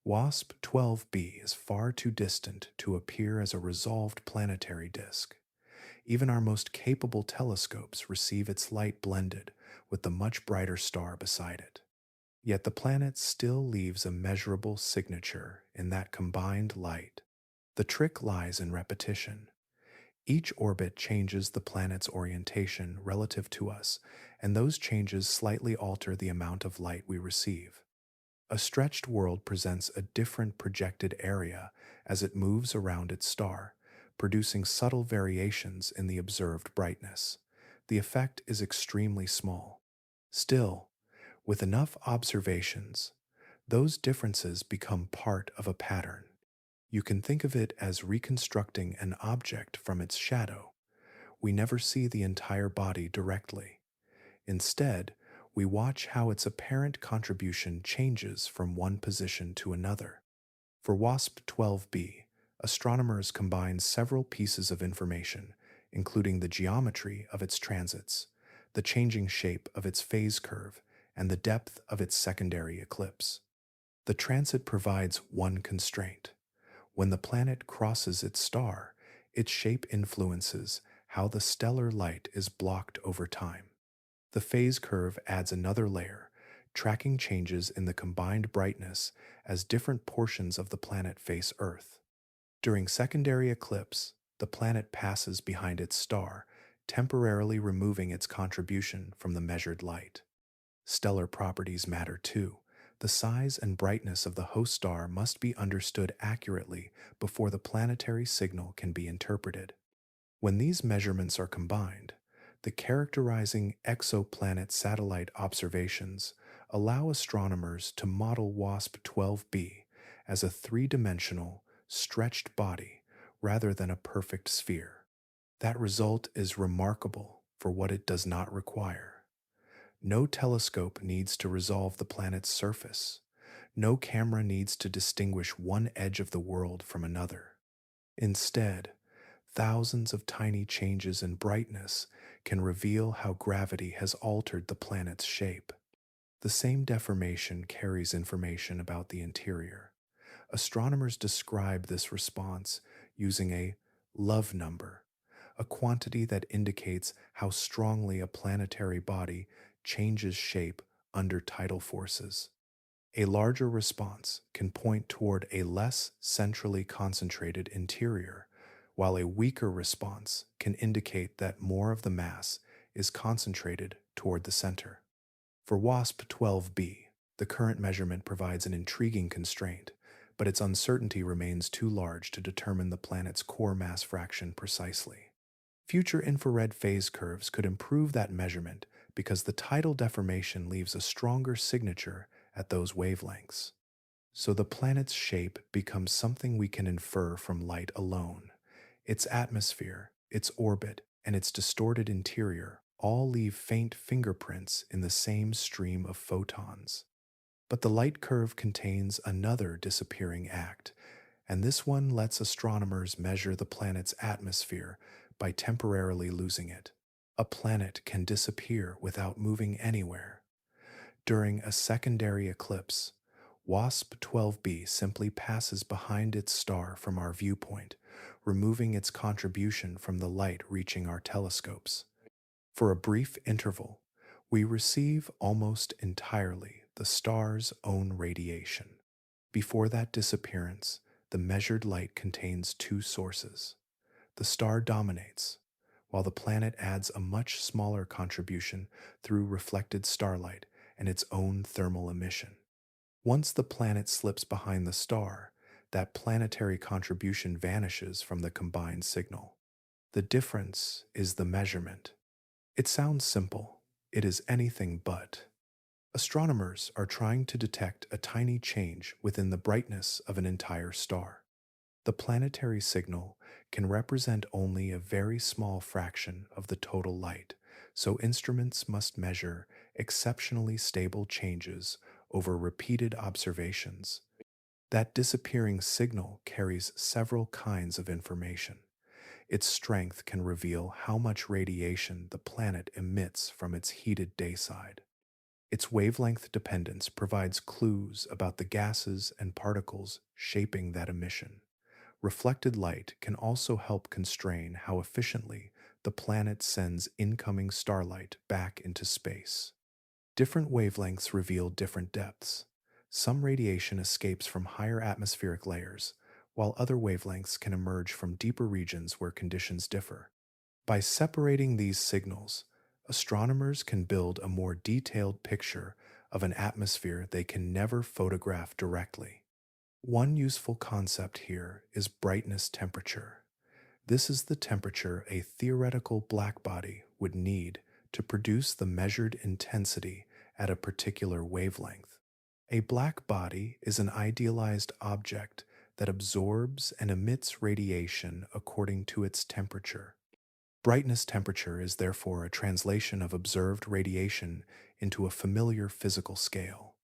WASP-12b is far too distant to appear as a resolved planetary disk. Even our most capable telescopes receive its light blended with the much brighter star beside it. Yet the planet still leaves a measurable signature in that combined light. The trick lies in repetition. Each orbit changes the planet's orientation relative to us, and those changes slightly alter the amount of light we receive. A stretched world presents a different projected area as it moves around its star, producing subtle variations in the observed brightness. The effect is extremely small. Still, with enough observations, Those differences become part of a pattern. You can think of it as reconstructing an object from its shadow. We never see the entire body directly. Instead, we watch how its apparent contribution changes from one position to another. For WASP-12b, astronomers combine several pieces of information, including the geometry of its transits, the changing shape of its phase curve, and the depth of its secondary eclipse. The transit provides one constraint. When the planet crosses its star, its shape influences how the stellar light is blocked over time. The phase curve adds another layer, tracking changes in the combined brightness as different portions of the planet face Earth. During secondary eclipse, the planet passes behind its star, temporarily removing its contribution from the measured light. Stellar properties matter too. The size and brightness of the host star must be understood accurately before the planetary signal can be interpreted. When these measurements are combined, the characterizing exoplanet satellite observations allow astronomers to model WASP-12b as a three-dimensional, stretched body rather than a perfect sphere. That result is remarkable for what it does not require. No telescope needs to resolve the planet's surface. No camera needs to distinguish one edge of the world from another. Instead, thousands of tiny changes in brightness can reveal how gravity has altered the planet's shape. The same deformation carries information about the interior. Astronomers describe this response using a love number, a quantity that indicates how strongly a planetary body changes shape under tidal forces. A larger response can point toward a less centrally concentrated interior, while a weaker response can indicate that more of the mass is concentrated toward the center. For WASP-12b, the current measurement provides an intriguing constraint, but its uncertainty remains too large to determine the planet's core mass fraction precisely. Future infrared phase curves could improve that measurement because the tidal deformation leaves a stronger signature at those wavelengths. So the planet's shape becomes something we can infer from light alone. Its atmosphere, its orbit, and its distorted interior all leave faint fingerprints in the same stream of photons. But the light curve contains another disappearing act, and this one lets astronomers measure the planet's atmosphere by temporarily losing it. A planet can disappear without moving anywhere. During a secondary eclipse, WASP-12b simply passes behind its star from our viewpoint, removing its contribution from the light reaching our telescopes. For a brief interval, we receive almost entirely the star's own radiation. Before that disappearance, the measured light contains two sources. The star dominates, while the planet adds a much smaller contribution through reflected starlight and its own thermal emission. Once the planet slips behind the star, that planetary contribution vanishes from the combined signal. The difference is the measurement. It sounds simple. It is anything but. Astronomers are trying to detect a tiny change within the brightness of an entire star. The planetary signal can represent only a very small fraction of the total light, so instruments must measure exceptionally stable changes over repeated observations. That disappearing signal carries several kinds of information. Its strength can reveal how much radiation the planet emits from its heated day side. Its wavelength dependence provides clues about the gases and particles shaping that emission. Reflected light can also help constrain how efficiently the planet sends incoming starlight back into space. Different wavelengths reveal different depths. Some radiation escapes from higher atmospheric layers, while other wavelengths can emerge from deeper regions where conditions differ. By separating these signals, astronomers can build a more detailed picture of an atmosphere they can never photograph directly. One useful concept here is brightness temperature. This is the temperature a theoretical blackbody would need to produce the measured intensity at a particular wavelength. A black body is an idealized object that absorbs and emits radiation according to its temperature. Brightness temperature is therefore a translation of observed radiation into a familiar physical scale.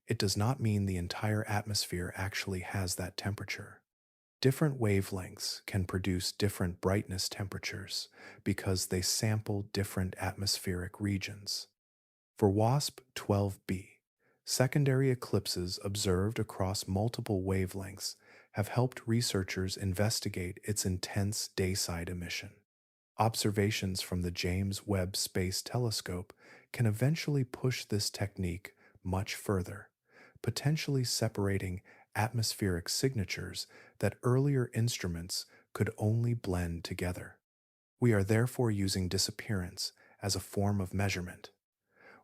It does not mean the entire atmosphere actually has that temperature. Different wavelengths can produce different brightness temperatures because they sample different atmospheric regions. For WASP-12b, secondary eclipses observed across multiple wavelengths have helped researchers investigate its intense dayside emission. Observations from the James Webb Space Telescope can eventually push this technique much further, potentially separating atmospheric signatures that earlier instruments could only blend together. We are therefore using disappearance as a form of measurement.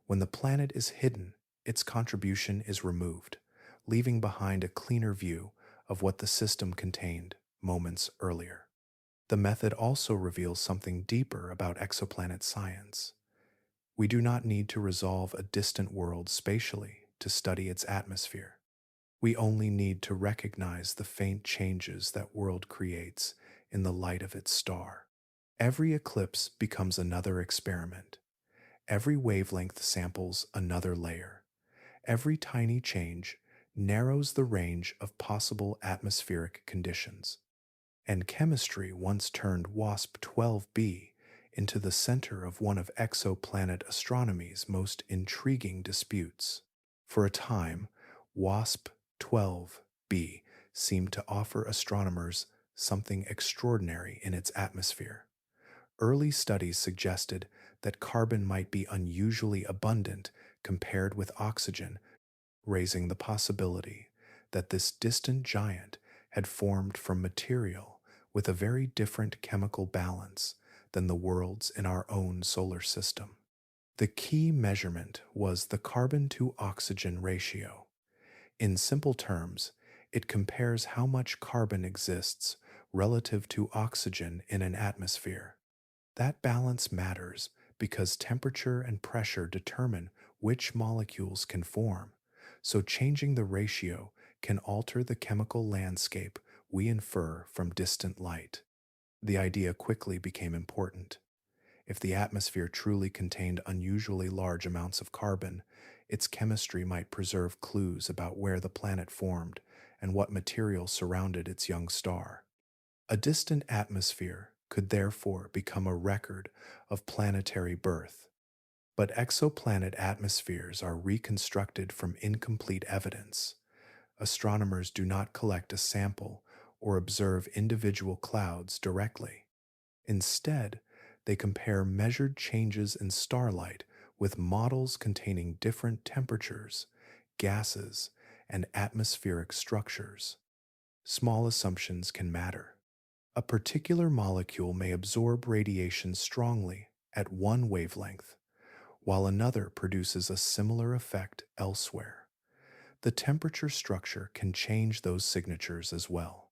When the planet is hidden, its contribution is removed, leaving behind a cleaner view of what the system contained moments earlier. The method also reveals something deeper about exoplanet science. We do not need to resolve a distant world spatially to study its atmosphere. We only need to recognize the faint changes that world creates in the light of its star. Every eclipse becomes another experiment. Every wavelength samples another layer. Every tiny change narrows the range of possible atmospheric conditions. And chemistry once turned WASP-12b into the center of one of exoplanet astronomy's most intriguing disputes. For a time, WASP-12b seemed to offer astronomers something extraordinary in its atmosphere. Early studies suggested that carbon might be unusually abundant compared with oxygen, raising the possibility that this distant giant had formed from material with a very different chemical balance than the worlds in our own solar system. The key measurement was the carbon to oxygen ratio. In simple terms, it compares how much carbon exists relative to oxygen in an atmosphere. That balance matters because temperature and pressure determine which molecules can form, so changing the ratio can alter the chemical landscape we infer from distant light. The idea quickly became important. If the atmosphere truly contained unusually large amounts of carbon, its chemistry might preserve clues about where the planet formed and what material surrounded its young star. A distant atmosphere could therefore become a record of planetary birth. But exoplanet atmospheres are reconstructed from incomplete evidence. Astronomers do not collect a sample or observe individual clouds directly. Instead, they compare measured changes in starlight with models containing different temperatures, gases, and atmospheric structures. Small assumptions can matter. A particular molecule may absorb radiation strongly at one wavelength, while another produces a similar effect elsewhere. The temperature structure can change those signatures as well.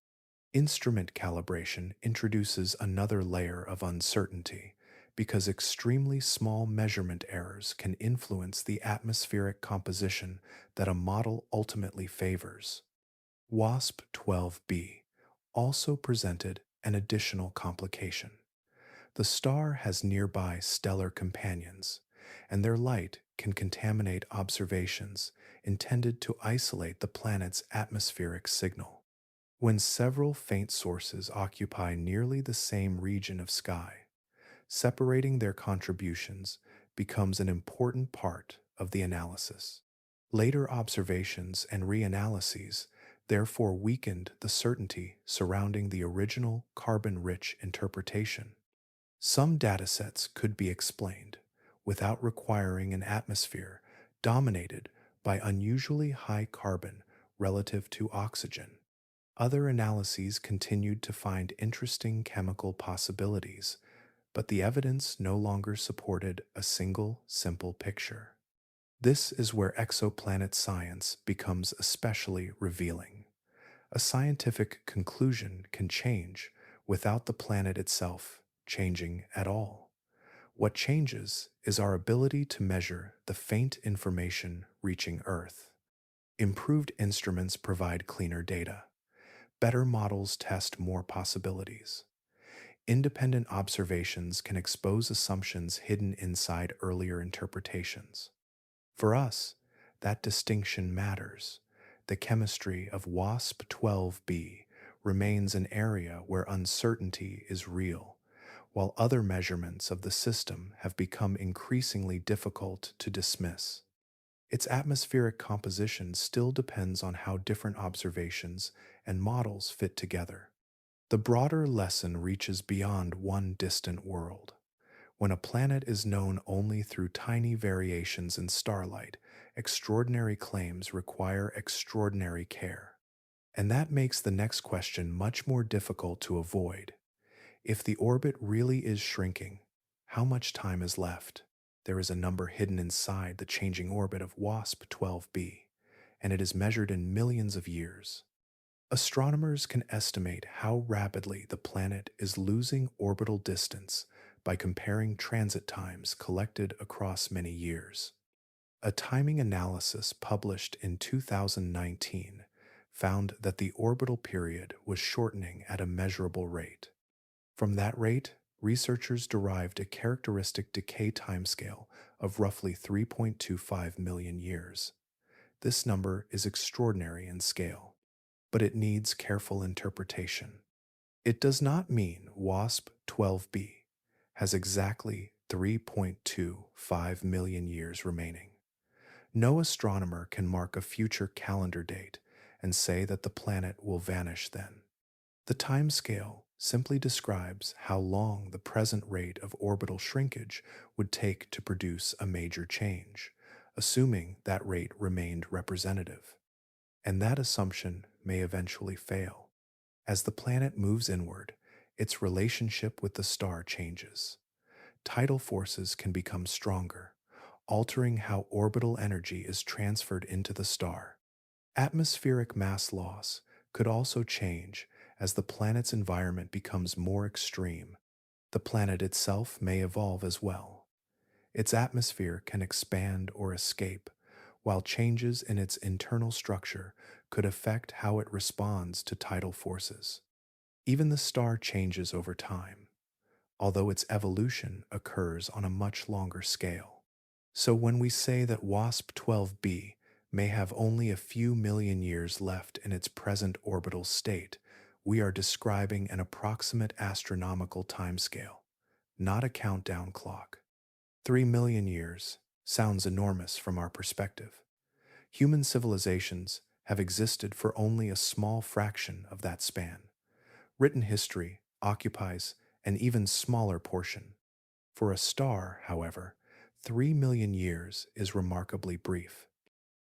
Instrument calibration introduces another layer of uncertainty because extremely small measurement errors can influence the atmospheric composition that a model ultimately favors. WASP-12b also presented an additional complication. The star has nearby stellar companions, and their light can contaminate observations intended to isolate the planet's atmospheric signal. When several faint sources occupy nearly the same region of sky, separating their contributions becomes an important part of the analysis. Later observations and reanalyses therefore weakened the certainty surrounding the original carbon-rich interpretation. Some datasets could be explained without requiring an atmosphere dominated by unusually high carbon relative to oxygen. Other analyses continued to find interesting chemical possibilities, but the evidence no longer supported a single, simple picture. This is where exoplanet science becomes especially revealing. A scientific conclusion can change without the planet itself changing at all. What changes is our ability to measure the faint information reaching Earth. Improved instruments provide cleaner data. Better models test more possibilities. Independent observations can expose assumptions hidden inside earlier interpretations. For us, that distinction matters. The chemistry of WASP-12b remains an area where uncertainty is real, while other measurements of the system have become increasingly difficult to dismiss. Its atmospheric composition still depends on how different observations and models fit together. The broader lesson reaches beyond one distant world. When a planet is known only through tiny variations in starlight, extraordinary claims require extraordinary care. And that makes the next question much more difficult to avoid. If the orbit really is shrinking, how much time is left? There is a number hidden inside the changing orbit of WASP-12b, and it is measured in millions of years. Astronomers can estimate how rapidly the planet is losing orbital distance by comparing transit times collected across many years. A timing analysis published in 2019 found that the orbital period was shortening at a measurable rate. From that rate, researchers derived a characteristic decay timescale of roughly 3.25 million years. This number is extraordinary in scale, but it needs careful interpretation. It does not mean WASP-12b has exactly 3.25 million years remaining. No astronomer can mark a future calendar date and say that the planet will vanish then. The timescale simply describes how long the present rate of orbital shrinkage would take to produce a major change, assuming that rate remained representative. And that assumption may eventually fail. As the planet moves inward, its relationship with the star changes. Tidal forces can become stronger, altering how orbital energy is transferred into the star. Atmospheric mass loss could also change as the planet's environment becomes more extreme. The planet itself may evolve as well. Its atmosphere can expand or escape, while changes in its internal structure could affect how it responds to tidal forces. Even the star changes over time, although its evolution occurs on a much longer scale. So when we say that WASP-12b may have only a few million years left in its present orbital state, we are describing an approximate astronomical timescale, not a countdown clock. 3 million years sounds enormous from our perspective. Human civilizations have existed for only a small fraction of that span. Written history occupies an even smaller portion. For a star, however, 3 million years is remarkably brief.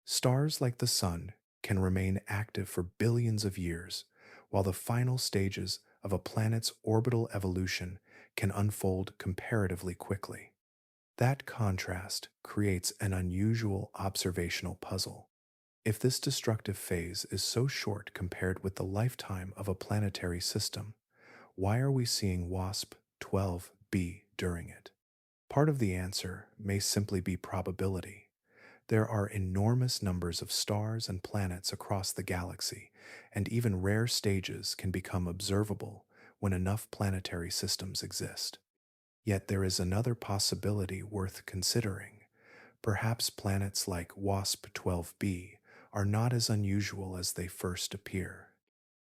Stars like the Sun can remain active for billions of years, while the final stages of a planet's orbital evolution can unfold comparatively quickly. That contrast creates an unusual observational puzzle. If this destructive phase is so short compared with the lifetime of a planetary system, why are we seeing WASP-12b during it? Part of the answer may simply be probability. There are enormous numbers of stars and planets across the galaxy, and even rare stages can become observable when enough planetary systems exist. Yet there is another possibility worth considering. Perhaps planets like WASP-12b are not as unusual as they first appear.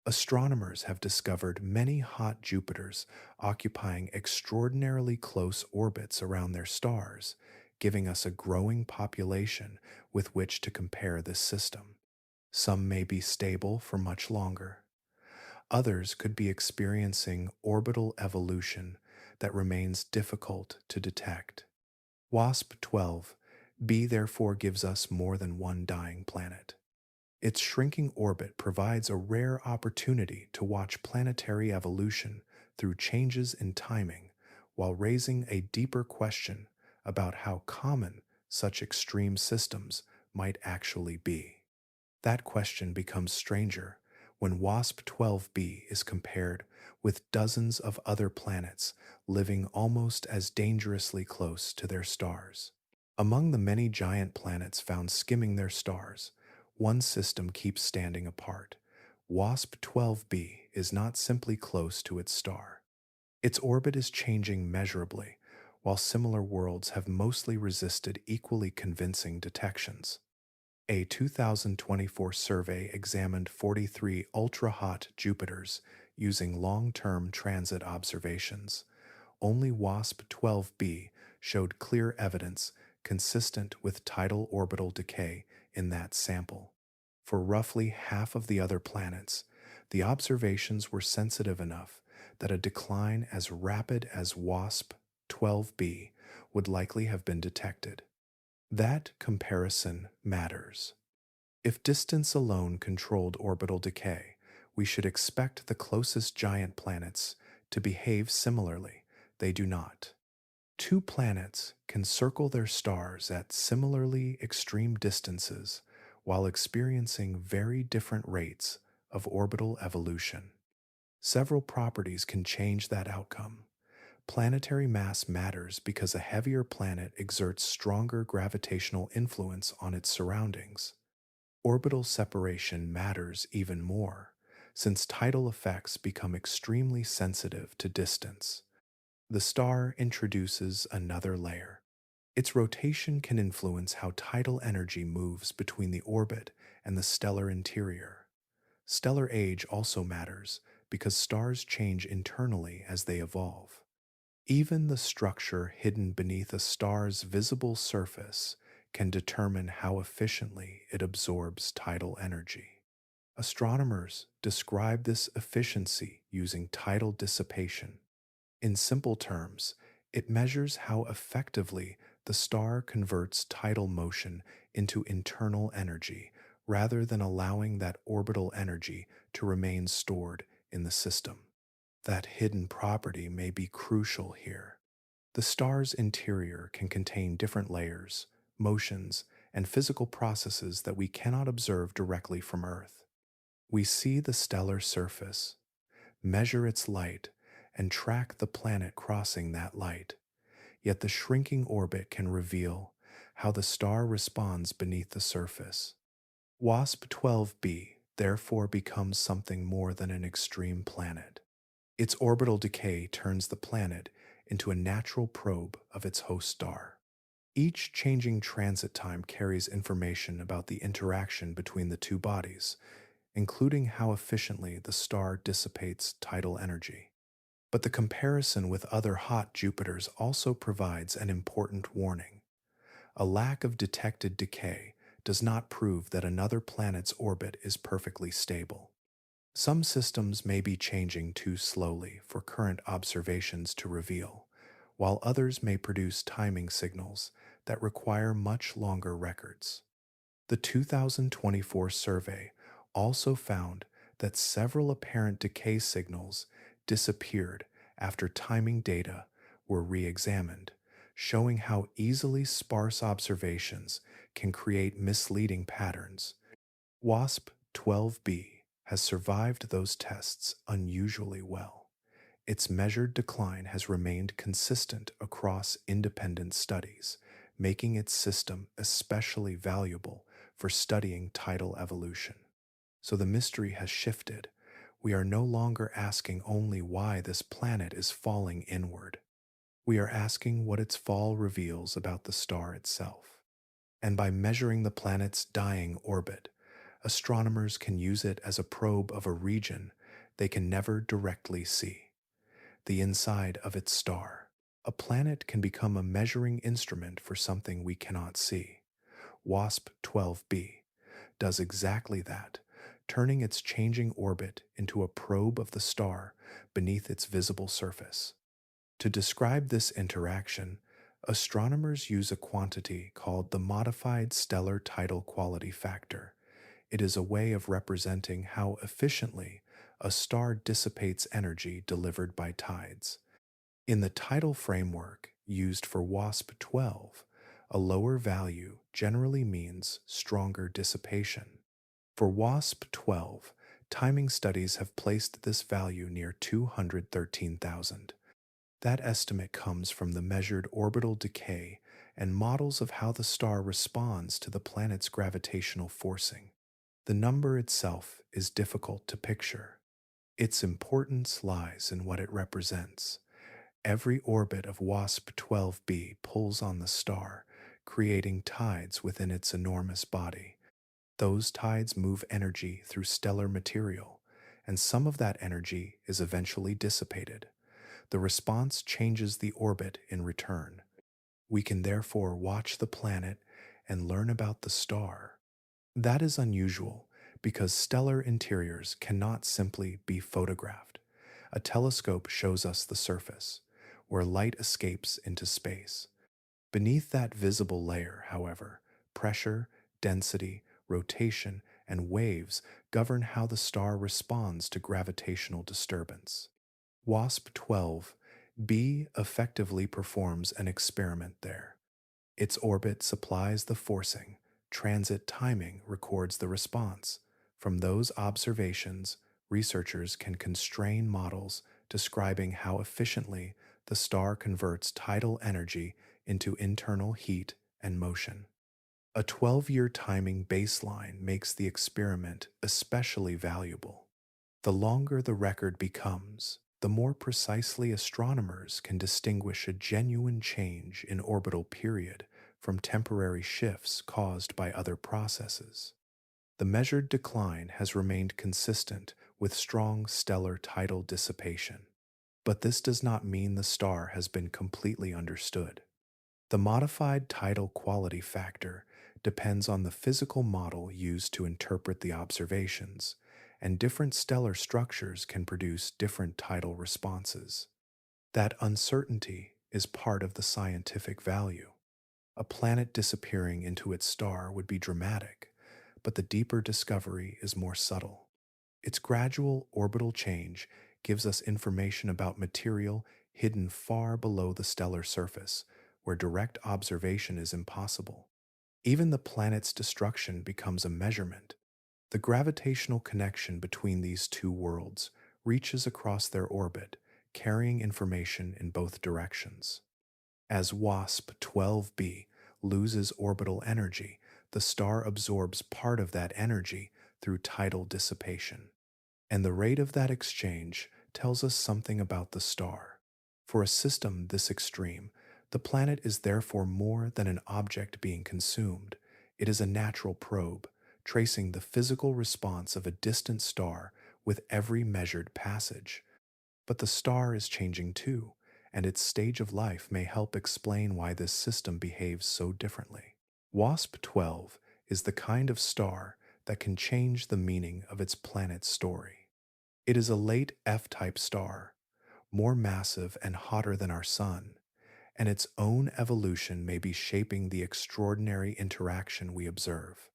Astronomers have discovered many hot Jupiters occupying extraordinarily close orbits around their stars, giving us a growing population with which to compare this system. Some may be stable for much longer. Others could be experiencing orbital evolution that remains difficult to detect. WASP-12b therefore gives us more than one dying planet. Its shrinking orbit provides a rare opportunity to watch planetary evolution through changes in timing, while raising a deeper question about how common such extreme systems might actually be. That question becomes stranger when WASP-12b is compared with dozens of other planets living almost as dangerously close to their stars. Among the many giant planets found skimming their stars, one system keeps standing apart. WASP-12b is not simply close to its star. Its orbit is changing measurably, while similar worlds have mostly resisted equally convincing detections. A 2024 survey examined 43 ultra-hot Jupiters using long-term transit observations. Only WASP-12b showed clear evidence consistent with tidal orbital decay in that sample. For roughly half of the other planets, the observations were sensitive enough that a decline as rapid as WASP-12b would likely have been detected. That comparison matters. If distance alone controlled orbital decay, we should expect the closest giant planets to behave similarly. They do not. Two planets can circle their stars at similarly extreme distances while experiencing very different rates of orbital evolution. Several properties can change that outcome. Planetary mass matters because a heavier planet exerts stronger gravitational influence on its surroundings. Orbital separation matters even more, since tidal effects become extremely sensitive to distance. The star introduces another layer. Its rotation can influence how tidal energy moves between the orbit and the stellar interior. Stellar age also matters because stars change internally as they evolve. Even the structure hidden beneath a star's visible surface can determine how efficiently it absorbs tidal energy. Astronomers describe this efficiency using tidal dissipation. In simple terms, it measures how effectively the star converts tidal motion into internal energy rather than allowing that orbital energy to remain stored in the system. That hidden property may be crucial here. The star's interior can contain different layers, motions, and physical processes that we cannot observe directly from Earth. We see the stellar surface, measure its light, and track the planet crossing that light. Yet the shrinking orbit can reveal how the star responds beneath the surface. WASP-12b therefore becomes something more than an extreme planet. Its orbital decay turns the planet into a natural probe of its host star. Each changing transit time carries information about the interaction between the two bodies, including how efficiently the star dissipates tidal energy. But the comparison with other hot Jupiters also provides an important warning. A lack of detected decay does not prove that another planet's orbit is perfectly stable. Some systems may be changing too slowly for current observations to reveal, while others may produce timing signals that require much longer records. The 2024 survey also found that several apparent decay signals disappeared after timing data were re-examined, showing how easily sparse observations can create misleading patterns. WASP-12b has survived those tests unusually well. Its measured decline has remained consistent across independent studies, making its system especially valuable for studying tidal evolution. So the mystery has shifted. We are no longer asking only why this planet is falling inward. We are asking what its fall reveals about the star itself. And by measuring the planet's dying orbit, astronomers can use it as a probe of a region they can never directly see, the inside of its star. A planet can become a measuring instrument for something we cannot see. WASP-12b does exactly that, turning its changing orbit into a probe of the star beneath its visible surface. To describe this interaction, astronomers use a quantity called the modified stellar tidal quality factor. It is a way of representing how efficiently a star dissipates energy delivered by tides. In the tidal framework used for WASP-12, a lower value generally means stronger dissipation. For WASP-12, timing studies have placed this value near 213,000. That estimate comes from the measured orbital decay and models of how the star responds to the planet's gravitational forcing. The number itself is difficult to picture. Its importance lies in what it represents. Every orbit of WASP-12b pulls on the star, creating tides within its enormous body. Those tides move energy through stellar material, and some of that energy is eventually dissipated. The response changes the orbit in return. We can therefore watch the planet and learn about the star. That is unusual because stellar interiors cannot simply be photographed. A telescope shows us the surface, where light escapes into space. Beneath that visible layer, however, pressure, density, rotation, and waves govern how the star responds to gravitational disturbance. WASP-12b effectively performs an experiment there. Its orbit supplies the forcing, transit timing records the response. From those observations, researchers can constrain models describing how efficiently the star converts tidal energy into internal heat and motion. A 12-year timing baseline makes the experiment especially valuable. The longer the record becomes, the more precisely astronomers can distinguish a genuine change in orbital period from temporary shifts caused by other processes. The measured decline has remained consistent with strong stellar tidal dissipation. But this does not mean the star has been completely understood. The modified tidal quality factor depends on the physical model used to interpret the observations, and different stellar structures can produce different tidal responses. That uncertainty is part of the scientific value. A planet disappearing into its star would be dramatic, but the deeper discovery is more subtle. Its gradual orbital change gives us information about material hidden far below the stellar surface, where direct observation is impossible. Even the planet's destruction becomes a measurement. The gravitational connection between these two worlds reaches across their orbit, carrying information in both directions. As WASP-12b loses orbital energy, the star absorbs part of that energy through tidal dissipation. And the rate of that exchange tells us something about the star. For a system this extreme, the planet is therefore more than an object being consumed. It is a natural probe, tracing the physical response of a distant star with every measured passage. But the star is changing too, and its stage of life may help explain why this system behaves so differently. WASP-12 is the kind of star that can change the meaning of its planet's story. It is a late F-type star, more massive and hotter than our Sun, and its own evolution may be shaping the extraordinary interaction we observe.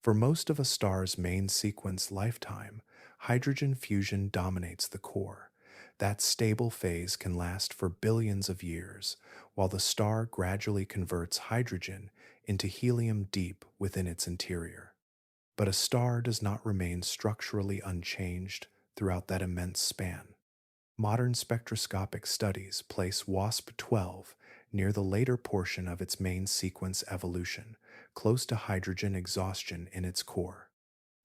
For most of a star's main sequence lifetime, hydrogen fusion dominates the core. That stable phase can last for billions of years, while the star gradually converts hydrogen into helium deep within its interior. But a star does not remain structurally unchanged throughout that immense span. Modern spectroscopic studies place WASP-12 near the later portion of its main sequence evolution, close to hydrogen exhaustion in its core.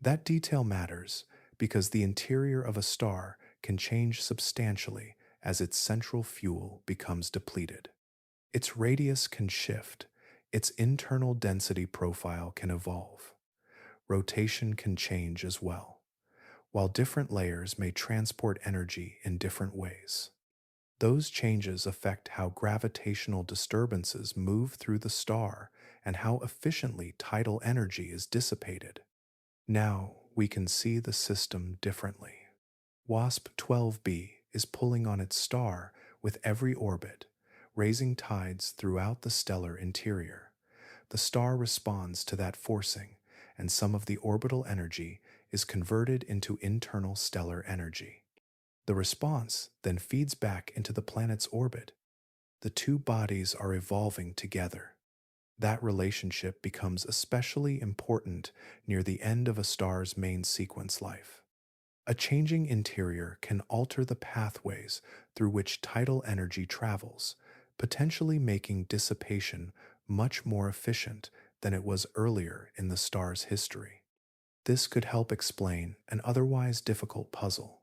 That detail matters because the interior of a star can change substantially as its central fuel becomes depleted. Its radius can shift, its internal density profile can evolve. Rotation can change as well, while different layers may transport energy in different ways. Those changes affect how gravitational disturbances move through the star and how efficiently tidal energy is dissipated. Now we can see the system differently. WASP-12b is pulling on its star with every orbit, raising tides throughout the stellar interior. The star responds to that forcing, and some of the orbital energy is converted into internal stellar energy. The response then feeds back into the planet's orbit. The two bodies are evolving together. That relationship becomes especially important near the end of a star's main sequence life. A changing interior can alter the pathways through which tidal energy travels, potentially making dissipation much more efficient than it was earlier in the star's history. This could help explain an otherwise difficult puzzle.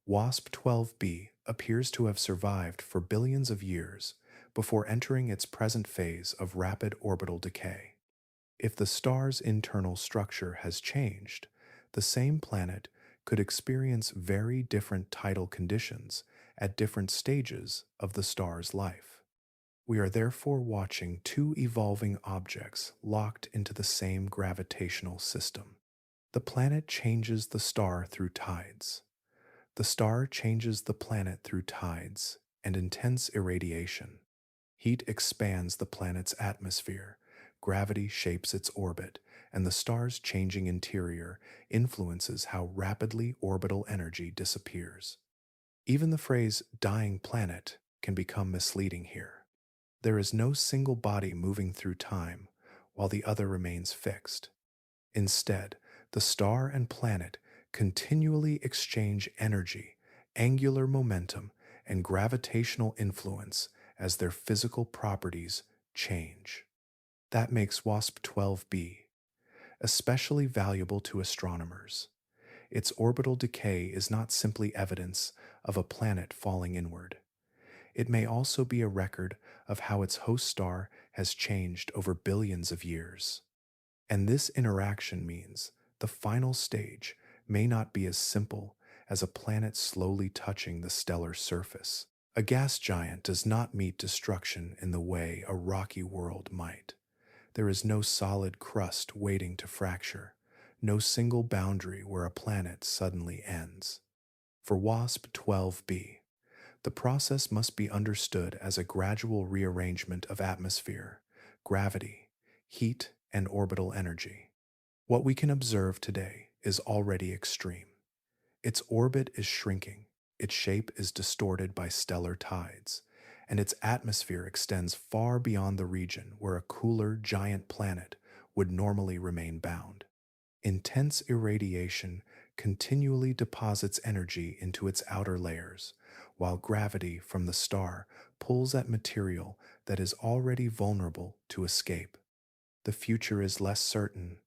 WASP-12b appears to have survived for billions of years before entering its present phase of rapid orbital decay. If the star's internal structure has changed, the same planet could experience very different tidal conditions at different stages of the star's life. We are therefore watching two evolving objects locked into the same gravitational system. The planet changes the star through tides. The star changes the planet through tides and intense irradiation. Heat expands the planet's atmosphere, gravity shapes its orbit, and the star's changing interior influences how rapidly orbital energy disappears. Even the phrase dying planet can become misleading here. There is no single body moving through time while the other remains fixed. Instead, the star and planet continually exchange energy, angular momentum, and gravitational influence as their physical properties change. That makes WASP-12b especially valuable to astronomers. Its orbital decay is not simply evidence of a planet falling inward. It may also be a record of how its host star has changed over billions of years. And this interaction means the final stage may not be as simple as a planet slowly touching the stellar surface. A gas giant does not meet destruction in the way a rocky world might. There is no solid crust waiting to fracture, no single boundary where a planet suddenly ends. For WASP-12b, the process must be understood as a gradual rearrangement of atmosphere, gravity, heat, and orbital energy. What we can observe today is already extreme. Its orbit is shrinking, its shape is distorted by stellar tides, and its atmosphere extends far beyond the region where a cooler giant planet would normally remain bound. Intense irradiation continually deposits energy into its outer layers, while gravity from the star pulls at material that is already vulnerable to escape. The future is less certain.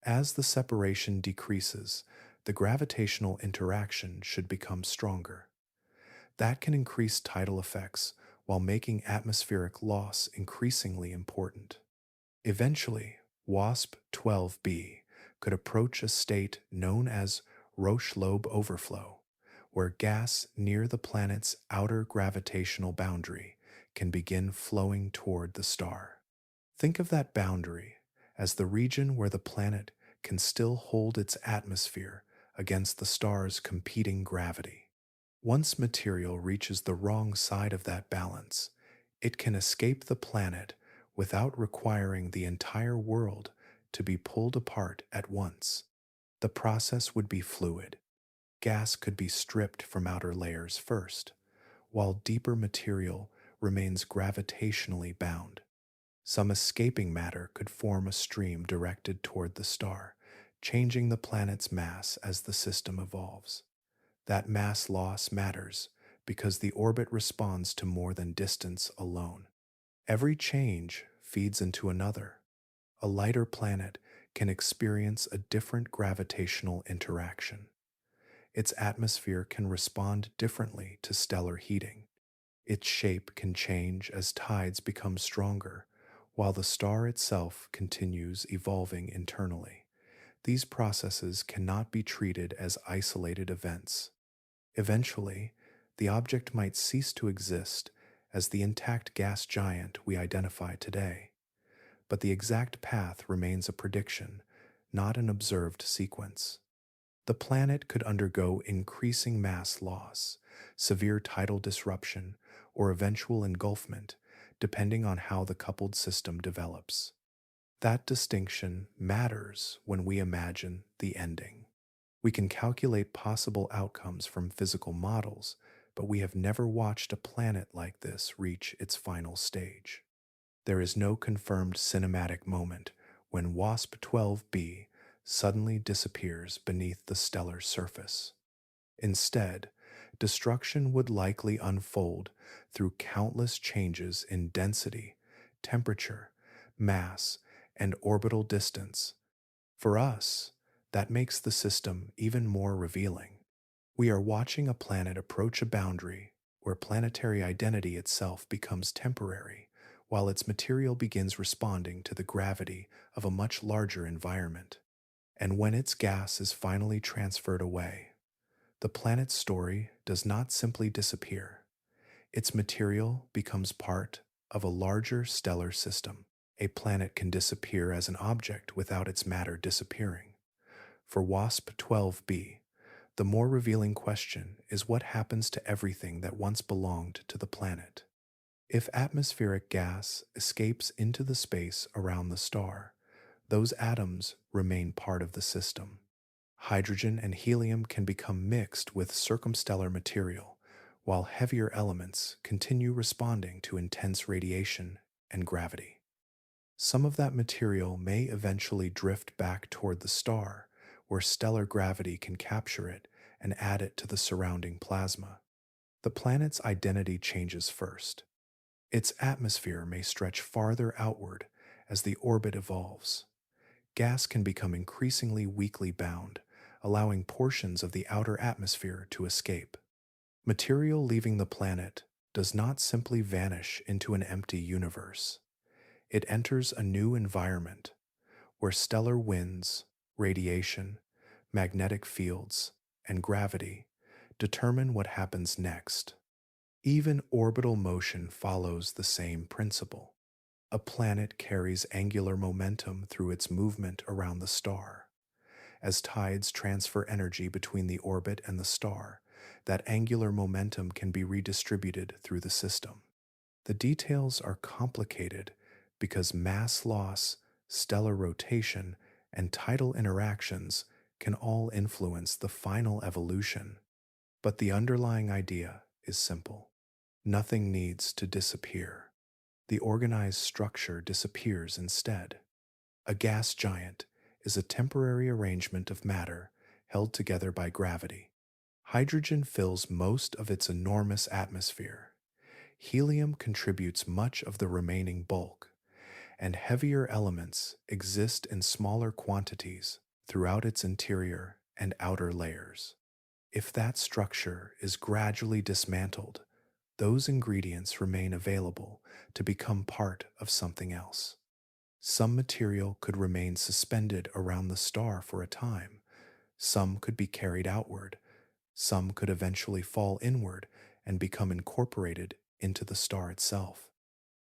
As the separation decreases, the gravitational interaction should become stronger. That can increase tidal effects while making atmospheric loss increasingly important. Eventually, WASP-12b could approach a state known as Roche-Lobe overflow, where gas near the planet's outer gravitational boundary can begin flowing toward the star. Think of that boundary as the region where the planet can still hold its atmosphere against the star's competing gravity. Once material reaches the wrong side of that balance, it can escape the planet without requiring the entire world to be pulled apart at once. The process would be fluid. Gas could be stripped from outer layers first, while deeper material remains gravitationally bound. Some escaping matter could form a stream directed toward the star, changing the planet's mass as the system evolves. That mass loss matters because the orbit responds to more than distance alone. Every change feeds into another. A lighter planet can experience a different gravitational interaction. Its atmosphere can respond differently to stellar heating. Its shape can change as tides become stronger, while the star itself continues evolving internally. These processes cannot be treated as isolated events. Eventually, the object might cease to exist as the intact gas giant we identify today, but the exact path remains a prediction, not an observed sequence. The planet could undergo increasing mass loss, severe tidal disruption, or eventual engulfment, depending on how the coupled system develops. That distinction matters when we imagine the ending. We can calculate possible outcomes from physical models, but we have never watched a planet like this reach its final stage. There is no confirmed cinematic moment when WASP-12b suddenly disappears beneath the stellar surface. Instead, destruction would likely unfold through countless changes in density, temperature, mass, and orbital distance. For us, That makes the system even more revealing. We are watching a planet approach a boundary where planetary identity itself becomes temporary, while its material begins responding to the gravity of a much larger environment. And when its gas is finally transferred away, the planet's story does not simply disappear. Its material becomes part of a larger stellar system. A planet can disappear as an object without its matter disappearing. For WASP-12b, the more revealing question is what happens to everything that once belonged to the planet. If atmospheric gas escapes into the space around the star, those atoms remain part of the system. Hydrogen and helium can become mixed with circumstellar material, while heavier elements continue responding to intense radiation and gravity. Some of that material may eventually drift back toward the star, where stellar gravity can capture it and add it to the surrounding plasma. The planet's identity changes first. Its atmosphere may stretch farther outward as the orbit evolves. Gas can become increasingly weakly bound, allowing portions of the outer atmosphere to escape. Material leaving the planet does not simply vanish into an empty universe. It enters a new environment where stellar winds, radiation, magnetic fields, and gravity determine what happens next. Even orbital motion follows the same principle. A planet carries angular momentum through its movement around the star. As tides transfer energy between the orbit and the star, that angular momentum can be redistributed through the system. The details are complicated because mass loss, stellar rotation, and tidal interactions can all influence the final evolution. But the underlying idea is simple. Nothing needs to disappear. The organized structure disappears instead. A gas giant is a temporary arrangement of matter held together by gravity. Hydrogen fills most of its enormous atmosphere. Helium contributes much of the remaining bulk, and heavier elements exist in smaller quantities throughout its interior and outer layers. If that structure is gradually dismantled, those ingredients remain available to become part of something else. Some material could remain suspended around the star for a time. Some could be carried outward. Some could eventually fall inward and become incorporated into the star itself.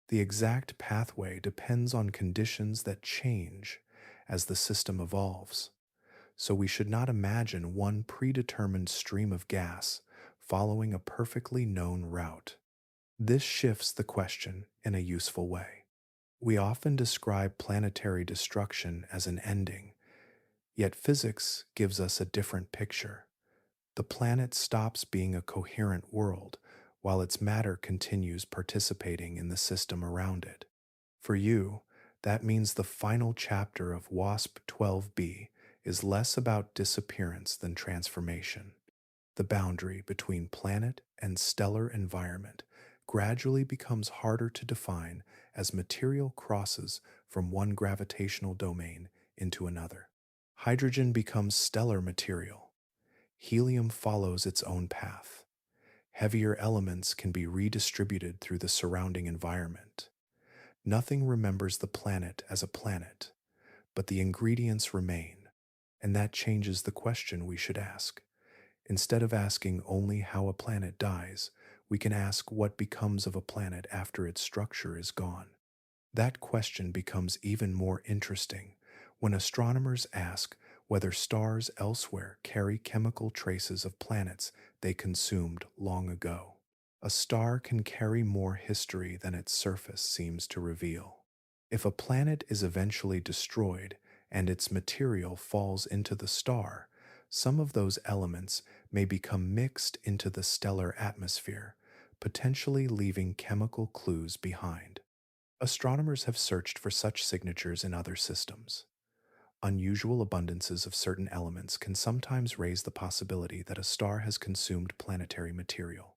The exact pathway depends on conditions that change as the system evolves. So we should not imagine one predetermined stream of gas following a perfectly known route. This shifts the question in a useful way. We often describe planetary destruction as an ending, yet physics gives us a different picture. The planet stops being a coherent world while its matter continues participating in the system around it. For you, that means the final chapter of WASP-12b is less about disappearance than transformation. The boundary between planet and stellar environment gradually becomes harder to define as material crosses from one gravitational domain into another. Hydrogen becomes stellar material. Helium follows its own path. Heavier elements can be redistributed through the surrounding environment. Nothing remembers the planet as a planet, but the ingredients remain, and that changes the question we should ask. Instead of asking only how a planet dies, we can ask what becomes of a planet after its structure is gone. That question becomes even more interesting when astronomers ask whether stars elsewhere carry chemical traces of planets they consumed long ago. A star can carry more history than its surface seems to reveal. If a planet is eventually destroyed and its material falls into the star, some of those elements may become mixed into the stellar atmosphere, potentially leaving chemical clues behind. Astronomers have searched for such signatures in other systems. Unusual abundances of certain elements can sometimes raise the possibility that a star has consumed planetary material.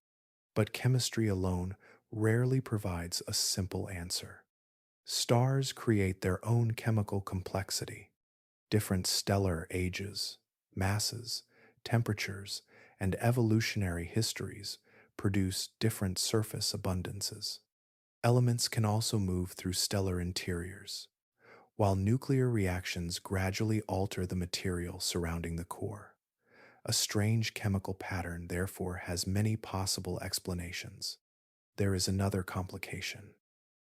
But chemistry alone rarely provides a simple answer. Stars create their own chemical complexity. Different stellar ages, masses, temperatures, and evolutionary histories produce different surface abundances. Elements can also move through stellar interiors, while nuclear reactions gradually alter the material surrounding the core. A strange chemical pattern, therefore, has many possible explanations. There is another complication.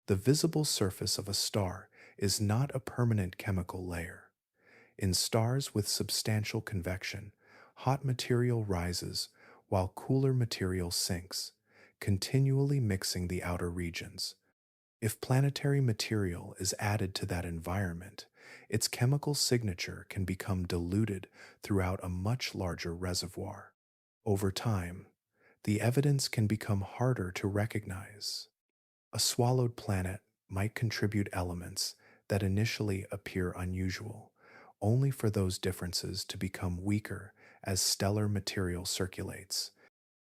The visible surface of a star is not a permanent chemical layer. In stars with substantial convection, hot material rises while cooler material sinks, continually mixing the outer regions. If planetary material is added to that environment, its chemical signature can become diluted throughout a much larger reservoir. Over time, the evidence can become harder to recognize. A swallowed planet might contribute elements that initially appear unusual, only for those differences to become weaker as stellar material circulates.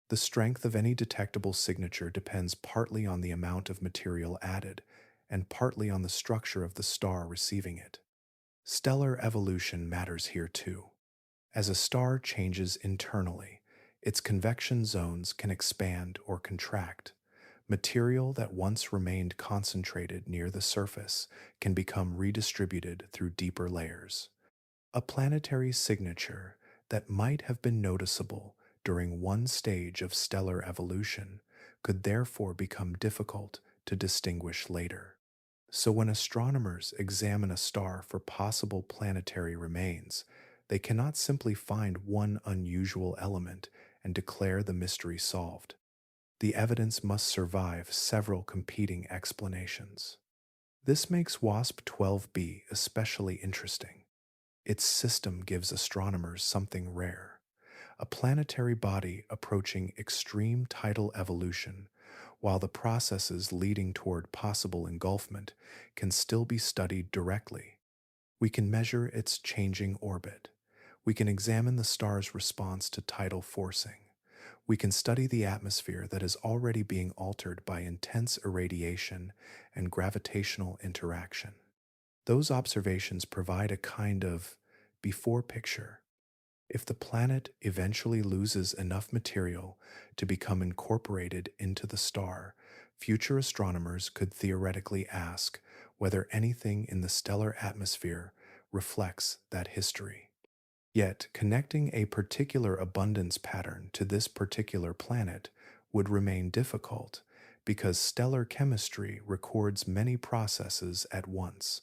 The strength of any detectable signature depends partly on the amount of material added and partly on the structure of the star receiving it. Stellar evolution matters here too. As a star changes internally, its convection zones can expand or contract. Material that once remained concentrated near the surface can become redistributed through deeper layers. A planetary signature that might have been noticeable during one stage of stellar evolution could therefore become difficult to distinguish later. So, when astronomers examine a star for possible planetary remains, they cannot simply find one unusual element and declare the mystery solved. The evidence must survive several competing explanations. This makes WASP-12b especially interesting. Its system gives astronomers something rare, a planetary body approaching extreme tidal evolution, while the processes leading toward possible engulfment can still be studied directly. We can measure its changing orbit. We can examine the star's response to tidal forcing. We can study the atmosphere that is already being altered by intense irradiation and gravitational interaction. Those observations provide a kind of before picture. If the planet eventually loses enough material to become incorporated into the star, future astronomers could theoretically ask whether anything in the stellar atmosphere reflects that history. Yet, connecting a particular abundance pattern to this particular planet would remain difficult because stellar chemistry records many processes at once.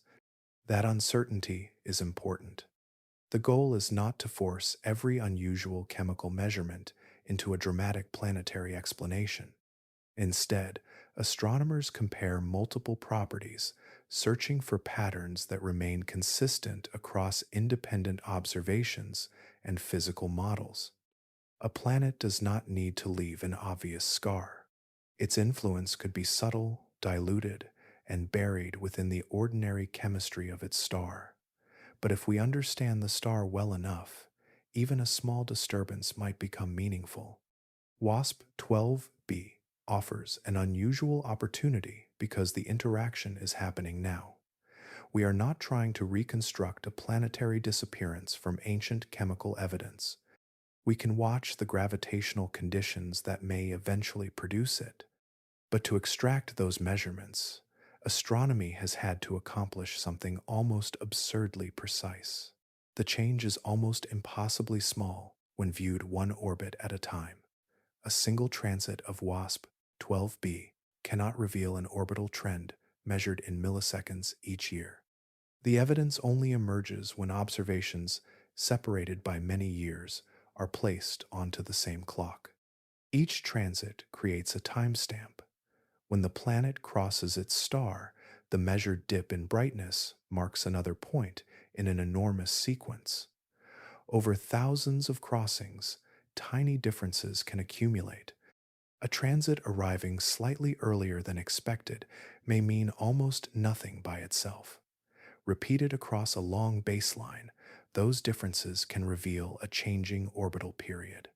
That uncertainty is important. The goal is not to force every unusual chemical measurement into a dramatic planetary explanation. Instead, astronomers compare multiple properties, searching for patterns that remain consistent across independent observations and physical models. A planet does not need to leave an obvious scar. Its influence could be subtle, diluted, and buried within the ordinary chemistry of its star. But if we understand the star well enough, even a small disturbance might become meaningful. WASP-12b offers an unusual opportunity because the interaction is happening now. We are not trying to reconstruct a planetary disappearance from ancient chemical evidence. We can watch the gravitational conditions that may eventually produce it. But to extract those measurements, astronomy has had to accomplish something almost absurdly precise. The change is almost impossibly small when viewed one orbit at a time. A single transit of WASP-12b cannot reveal an orbital trend measured in milliseconds each year. The evidence only emerges when observations separated by many years are placed onto the same clock. Each transit creates a timestamp. When the planet crosses its star, the measured dip in brightness marks another point in an enormous sequence. Over thousands of crossings, tiny differences can accumulate. A transit arriving slightly earlier than expected may mean almost nothing by itself. Repeated across a long baseline, those differences can reveal a changing orbital period.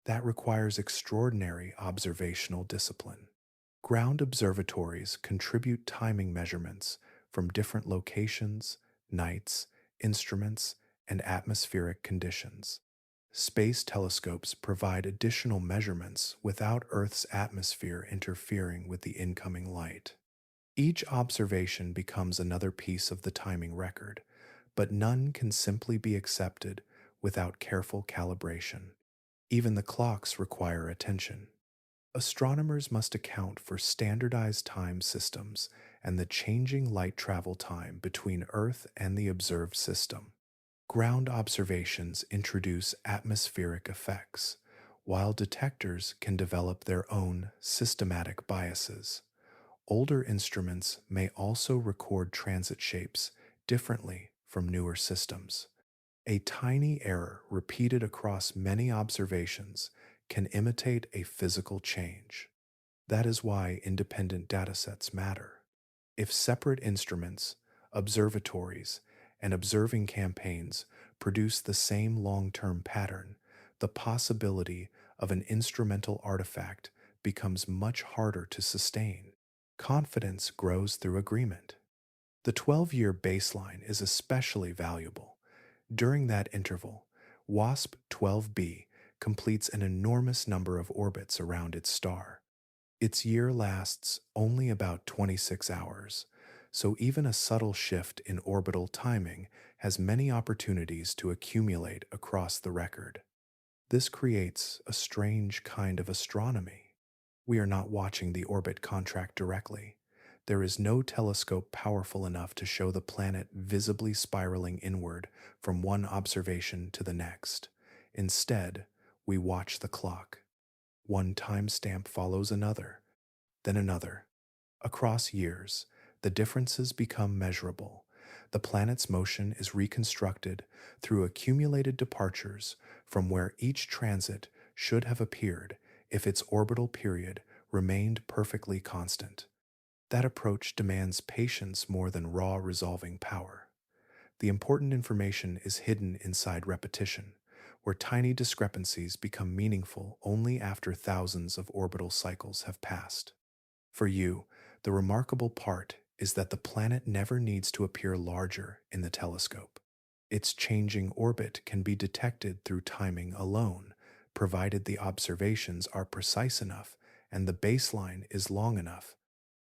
That requires extraordinary observational discipline. Ground observatories contribute timing measurements from different locations, nights, instruments, and atmospheric conditions. Space telescopes provide additional measurements without Earth's atmosphere interfering with the incoming light. Each observation becomes another piece of the timing record, but none can simply be accepted without careful calibration. Even the clocks require attention. Astronomers must account for standardized time systems and the changing light travel time between Earth and the observed system. Ground observations introduce atmospheric effects, while detectors can develop their own systematic biases. Older instruments may also record transit shapes differently from newer systems. A tiny error repeated across many observations can imitate a physical change. That is why independent datasets matter. If separate instruments, observatories, and observing campaigns produce the same long-term pattern, the possibility of an instrumental artifact becomes much harder to sustain. Confidence grows through agreement. The 12-year baseline is especially valuable. During that interval, WASP-12b completes an enormous number of orbits around its star. Its year lasts only about 26 hours, so even a subtle shift in orbital timing has many opportunities to accumulate across the record. This creates a strange kind of astronomy. We are not watching the orbit contract directly. There is no telescope powerful enough to show the planet visibly spiraling inward from one observation to the next. Instead, we watch the clock. One timestamp follows another, then another. Across years, the differences become measurable. The planet's motion is reconstructed through accumulated departures from where each transit should have appeared if its orbital period remained perfectly constant. That approach demands patience more than raw resolving power. The important information is hidden inside repetition, where tiny discrepancies become meaningful only after thousands of orbital cycles have passed. For you, the remarkable part is that the planet never needs to appear larger in the telescope. Its changing orbit can be detected through timing alone, provided the observations are precise enough and the baseline is long enough.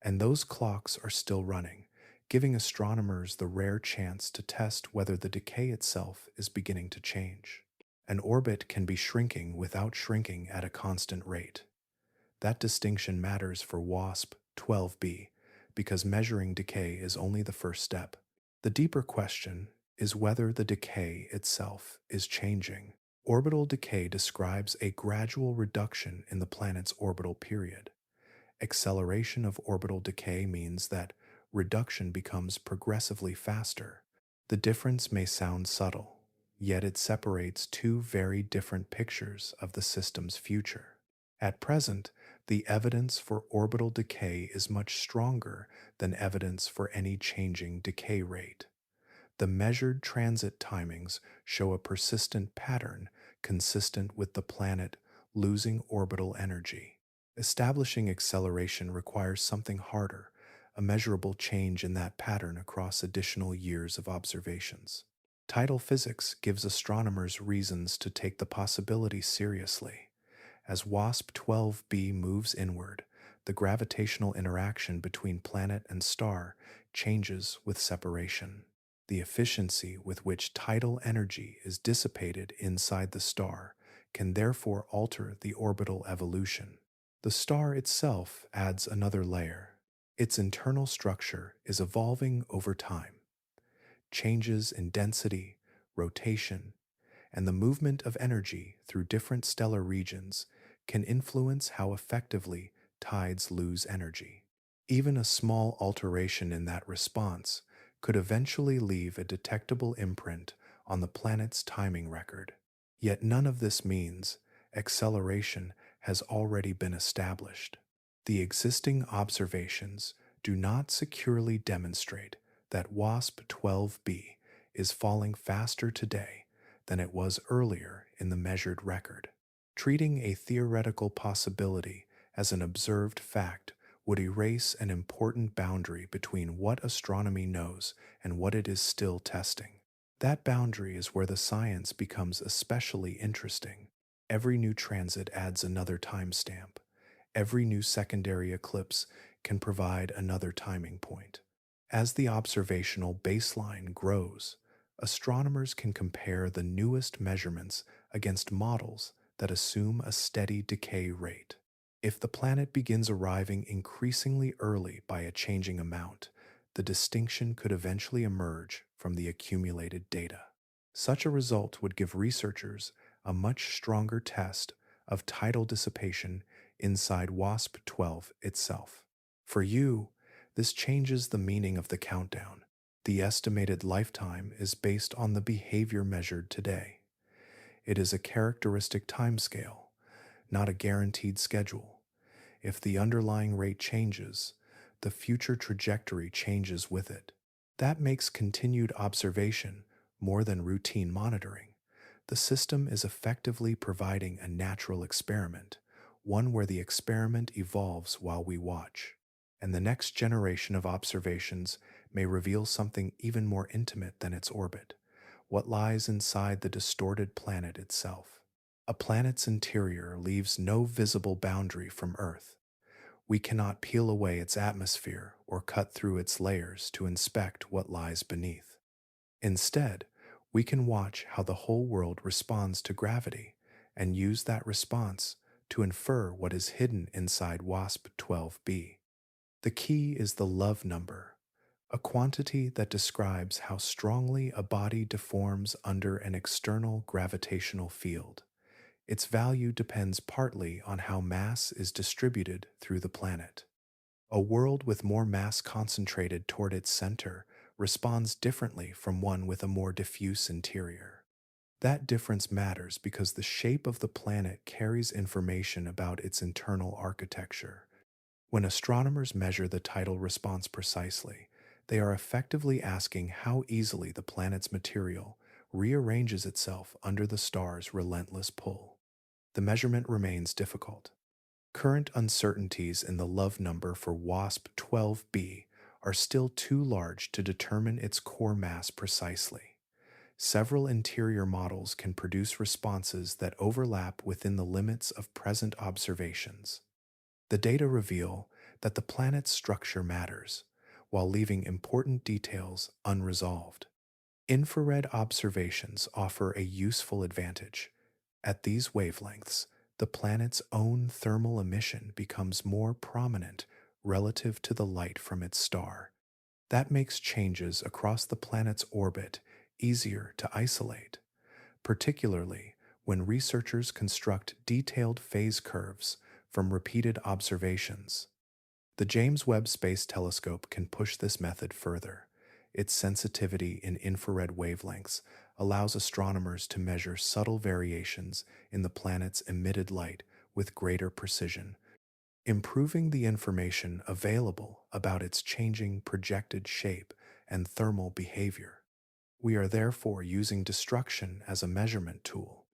And those clocks are still running, giving astronomers the rare chance to test whether the decay itself is beginning to change. An orbit can be shrinking without shrinking at a constant rate. That distinction matters for WASP-12b because measuring decay is only the first step. The deeper question is whether the decay itself is changing. Orbital decay describes a gradual reduction in the planet's orbital period. Acceleration of orbital decay means that reduction becomes progressively faster. The difference may sound subtle, yet it separates two very different pictures of the system's future. At present, the evidence for orbital decay is much stronger than evidence for any changing decay rate. The measured transit timings show a persistent pattern consistent with the planet losing orbital energy. Establishing acceleration requires something harder, a measurable change in that pattern across additional years of observations. Tidal physics gives astronomers reasons to take the possibility seriously. As WASP-12b moves inward, the gravitational interaction between planet and star changes with separation. The efficiency with which tidal energy is dissipated inside the star can therefore alter the orbital evolution. The star itself adds another layer. Its internal structure is evolving over time. Changes in density, rotation, and the movement of energy through different stellar regions can influence how effectively tides lose energy. Even a small alteration in that response could eventually leave a detectable imprint on the planet's timing record. Yet none of this means acceleration has already been established. The existing observations do not securely demonstrate that WASP-12b is falling faster today than it was earlier in the measured record. Treating a theoretical possibility as an observed fact would erase an important boundary between what astronomy knows and what it is still testing. That boundary is where the science becomes especially interesting. Every new transit adds another timestamp. Every new secondary eclipse can provide another timing point. As the observational baseline grows, astronomers can compare the newest measurements against models that assume a steady decay rate. If the planet begins arriving increasingly early by a changing amount, the distinction could eventually emerge from the accumulated data. Such a result would give researchers a much stronger test of tidal dissipation inside WASP-12 itself. For you, this changes the meaning of the countdown. The estimated lifetime is based on the behavior measured today. It is a characteristic timescale, not a guaranteed schedule. If the underlying rate changes, the future trajectory changes with it. That makes continued observation more than routine monitoring. The system is effectively providing a natural experiment, one where the experiment evolves while we watch. And the next generation of observations may reveal something even more intimate than its orbit, what lies inside the distorted planet itself. A planet's interior leaves no visible boundary from Earth. We cannot peel away its atmosphere or cut through its layers to inspect what lies beneath. Instead, we can watch how the whole world responds to gravity and use that response to infer what is hidden inside WASP-12b. The key is the love number, a quantity that describes how strongly a body deforms under an external gravitational field. Its value depends partly on how mass is distributed through the planet. A world with more mass concentrated toward its center responds differently from one with a more diffuse interior. That difference matters because the shape of the planet carries information about its internal architecture. When astronomers measure the tidal response precisely, they are effectively asking how easily the planet's material rearranges itself under the star's relentless pull. The measurement remains difficult. Current uncertainties in the love number for WASP-12b are still too large to determine its core mass precisely. Several interior models can produce responses that overlap within the limits of present observations. The data reveal that the planet's structure matters, while leaving important details unresolved. Infrared observations offer a useful advantage. At these wavelengths, the planet's own thermal emission becomes more prominent relative to the light from its star. That makes changes across the planet's orbit easier to isolate, particularly when researchers construct detailed phase curves from repeated observations. The James Webb Space Telescope can push this method further. Its sensitivity in infrared wavelengths allows astronomers to measure subtle variations in the planet's emitted light with greater precision, improving the information available about its changing projected shape and thermal behavior. We are therefore using destruction as a measurement tool.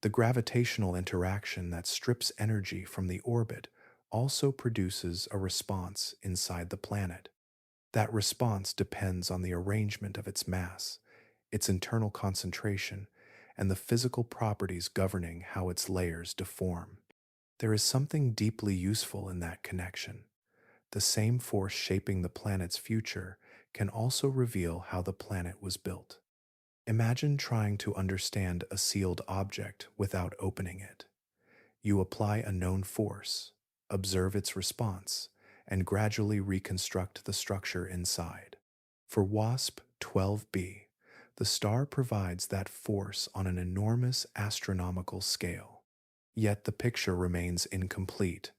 The gravitational interaction that strips energy from the orbit also produces a response inside the planet. That response depends on the arrangement of its mass, its internal concentration, and the physical properties governing how its layers deform. There is something deeply useful in that connection. The same force shaping the planet's future can also reveal how the planet was built. Imagine trying to understand a sealed object without opening it. You apply a known force, observe its response, and gradually reconstruct the structure inside. For WASP-12b, the star provides that force on an enormous astronomical scale. Yet the picture remains incomplete.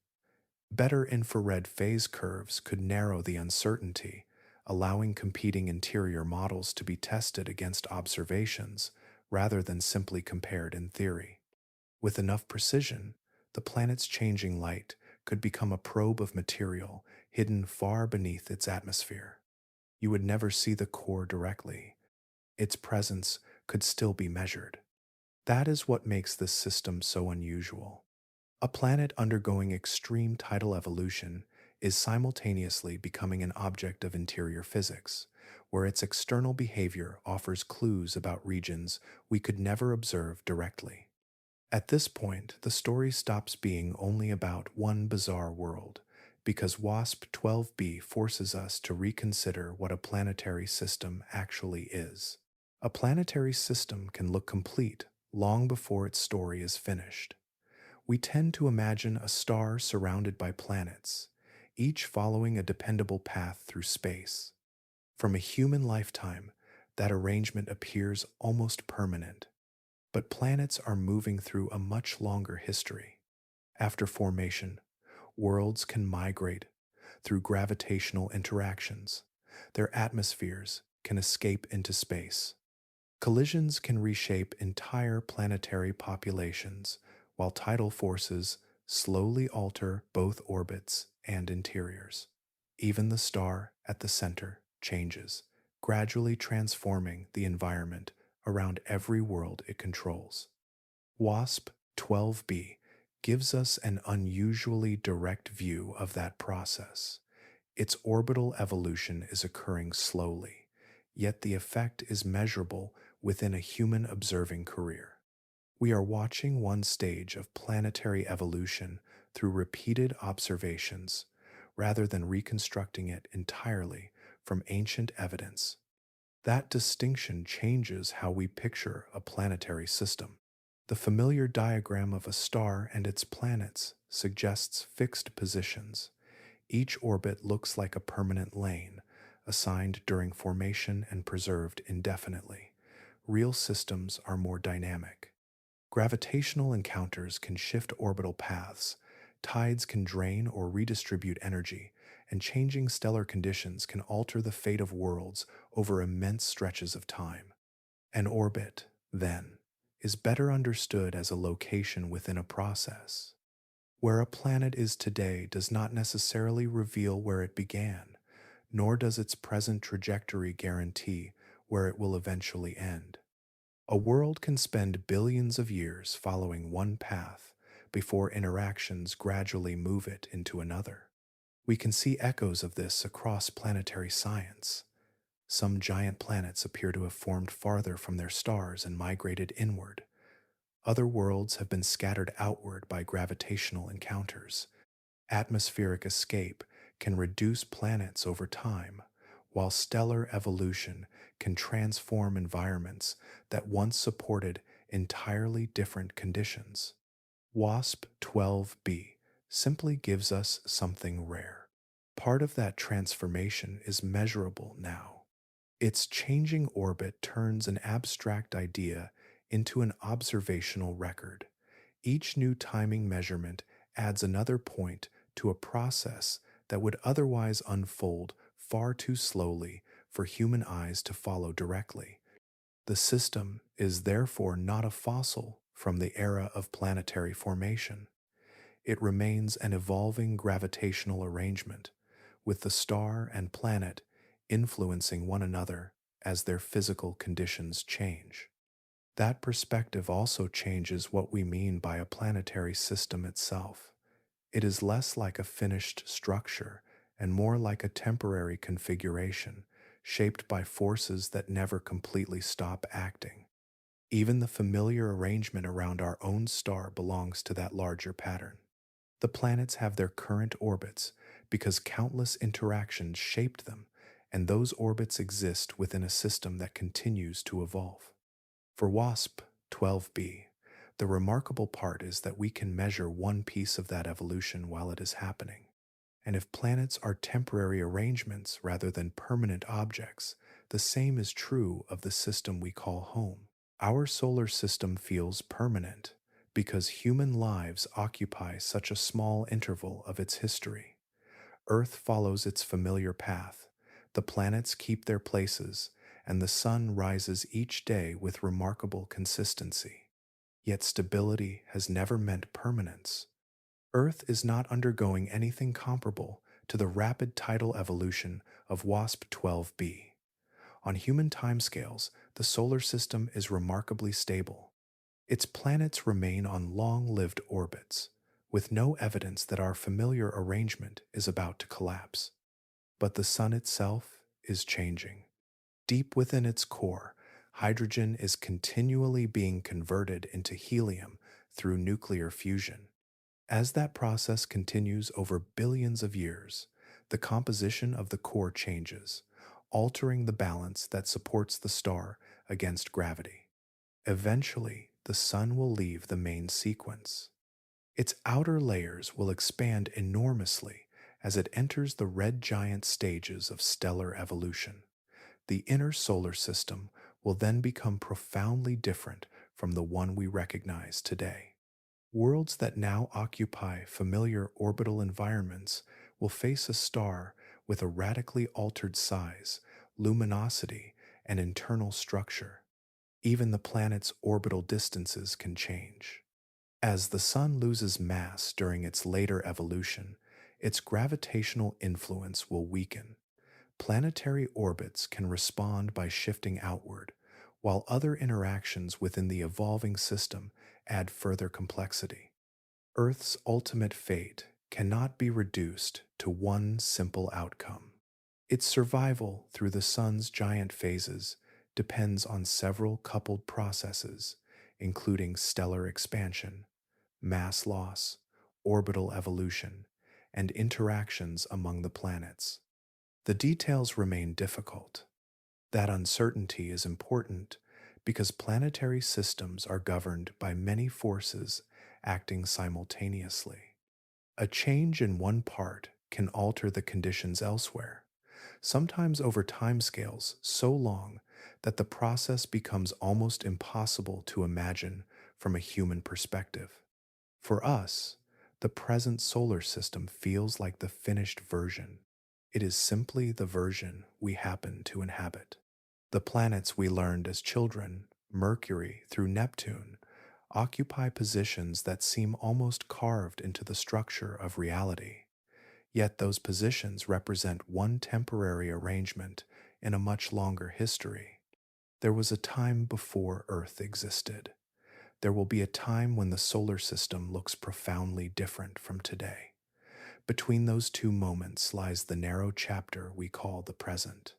Better infrared phase curves could narrow the uncertainty, allowing competing interior models to be tested against observations rather than simply compared in theory. With enough precision, the planet's changing light could become a probe of material hidden far beneath its atmosphere. You would never see the core directly. Its presence could still be measured. That is what makes this system so unusual. A planet undergoing extreme tidal evolution is simultaneously becoming an object of interior physics, where its external behavior offers clues about regions we could never observe directly. At this point, the story stops being only about one bizarre world, because WASP-12b forces us to reconsider what a planetary system actually is. A planetary system can look complete long before its story is finished. We tend to imagine a star surrounded by planets, each following a dependable path through space. From a human lifetime, that arrangement appears almost permanent. But planets are moving through a much longer history. After formation, worlds can migrate through gravitational interactions. Their atmospheres can escape into space. Collisions can reshape entire planetary populations, while tidal forces slowly alter both orbits and interiors. Even the star at the center changes, gradually transforming the environment around every world it controls. WASP-12b gives us an unusually direct view of that process. Its orbital evolution is occurring slowly, yet the effect is measurable within a human observing career. We are watching one stage of planetary evolution through repeated observations, rather than reconstructing it entirely from ancient evidence. That distinction changes how we picture a planetary system. The familiar diagram of a star and its planets suggests fixed positions. Each orbit looks like a permanent lane, assigned during formation and preserved indefinitely. Real systems are more dynamic. Gravitational encounters can shift orbital paths, tides can drain or redistribute energy, and changing stellar conditions can alter the fate of worlds over immense stretches of time. An orbit, then, is better understood as a location within a process. Where a planet is today does not necessarily reveal where it began, nor does its present trajectory guarantee where it will eventually end. A world can spend billions of years following one path before interactions gradually move it into another. We can see echoes of this across planetary science. Some giant planets appear to have formed farther from their stars and migrated inward. Other worlds have been scattered outward by gravitational encounters. Atmospheric escape can reduce planets over time, while stellar evolution can transform environments that once supported entirely different conditions. WASP-12b simply gives us something rare. Part of that transformation is measurable now. Its changing orbit turns an abstract idea into an observational record. Each new timing measurement adds another point to a process that would otherwise unfold far too slowly for human eyes to follow directly. The system is therefore not a fossil from the era of planetary formation. It remains an evolving gravitational arrangement, with the star and planet influencing one another as their physical conditions change. That perspective also changes what we mean by a planetary system itself. It is less like a finished structure and more like a temporary configuration shaped by forces that never completely stop acting. Even the familiar arrangement around our own star belongs to that larger pattern. The planets have their current orbits because countless interactions shaped them, and those orbits exist within a system that continues to evolve. For WASP-12b, the remarkable part is that we can measure one piece of that evolution while it is happening. And if planets are temporary arrangements rather than permanent objects, the same is true of the system we call home. Our solar system feels permanent because human lives occupy such a small interval of its history. Earth follows its familiar path, the planets keep their places, and the sun rises each day with remarkable consistency. Yet stability has never meant permanence. Earth is not undergoing anything comparable to the rapid tidal evolution of WASP-12b. On human timescales, the solar system is remarkably stable. Its planets remain on long-lived orbits, with no evidence that our familiar arrangement is about to collapse. But the sun itself is changing. Deep within its core, hydrogen is continually being converted into helium through nuclear fusion. As that process continues over billions of years, the composition of the core changes, altering the balance that supports the star against gravity. Eventually, the sun will leave the main sequence. Its outer layers will expand enormously as it enters the red giant stages of stellar evolution. The inner solar system will then become profoundly different from the one we recognize today. Worlds that now occupy familiar orbital environments will face a star with a radically altered size, luminosity, and internal structure. Even the planet's orbital distances can change. As the Sun loses mass during its later evolution, its gravitational influence will weaken. Planetary orbits can respond by shifting outward, while other interactions within the evolving system add further complexity. Earth's ultimate fate cannot be reduced to one simple outcome. Its survival through the Sun's giant phases depends on several coupled processes, including stellar expansion, mass loss, orbital evolution, and interactions among the planets. The details remain difficult. That uncertainty is important because planetary systems are governed by many forces acting simultaneously. A change in one part can alter the conditions elsewhere, sometimes over timescales so long that the process becomes almost impossible to imagine from a human perspective. For us, the present solar system feels like the finished version. It is simply the version we happen to inhabit. The planets we learned as children, Mercury through Neptune, occupy positions that seem almost carved into the structure of reality. Yet those positions represent one temporary arrangement in a much longer history. There was a time before Earth existed. There will be a time when the solar system looks profoundly different from today. Between those two moments lies the narrow chapter we call the present.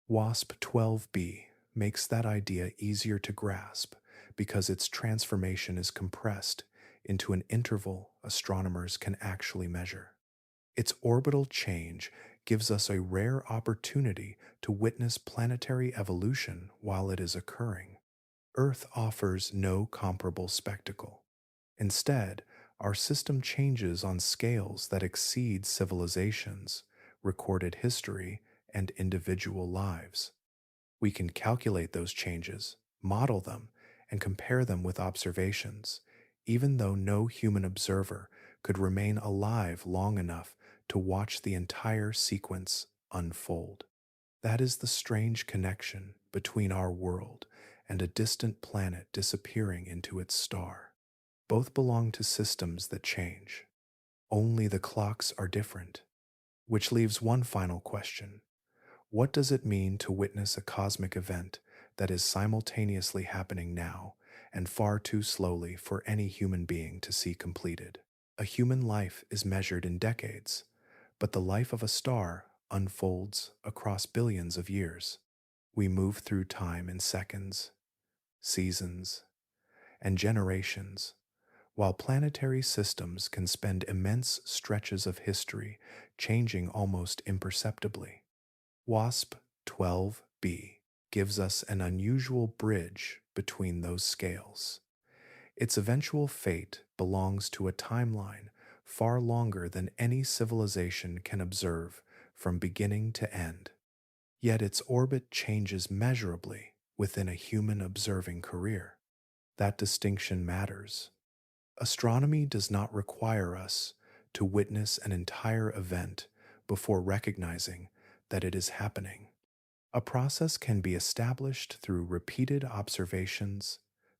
WASP-12b makes that idea easier to grasp because its transformation is compressed into an interval astronomers can actually measure. Its orbital change gives us a rare opportunity to witness planetary evolution while it is occurring. Earth offers no comparable spectacle. Instead, our system changes on scales that exceed civilizations, recorded history, and individual lives. We can calculate those changes, model them, and compare them with observations, even though no human observer could remain alive long enough to watch the entire sequence unfold. That is the strange connection between our world and a distant planet disappearing into its star. Both belong to systems that change. Only the clocks are different. Which leaves one final question. What does it mean to witness a cosmic event that is simultaneously happening now and far too slowly for any human being to see completed? A human life is measured in decades, but the life of a star unfolds across billions of years. We move through time in seconds, seasons, and generations, while planetary systems can spend immense stretches of history changing almost imperceptibly. WASP-12b gives us an unusual bridge between those scales. Its eventual fate belongs to a timeline far longer than any civilization can observe from beginning to end. Yet its orbit changes measurably within a human observing career. That distinction matters. Astronomy does not require us to witness an entire event before recognizing that it is happening. A process can be established through repeated observations,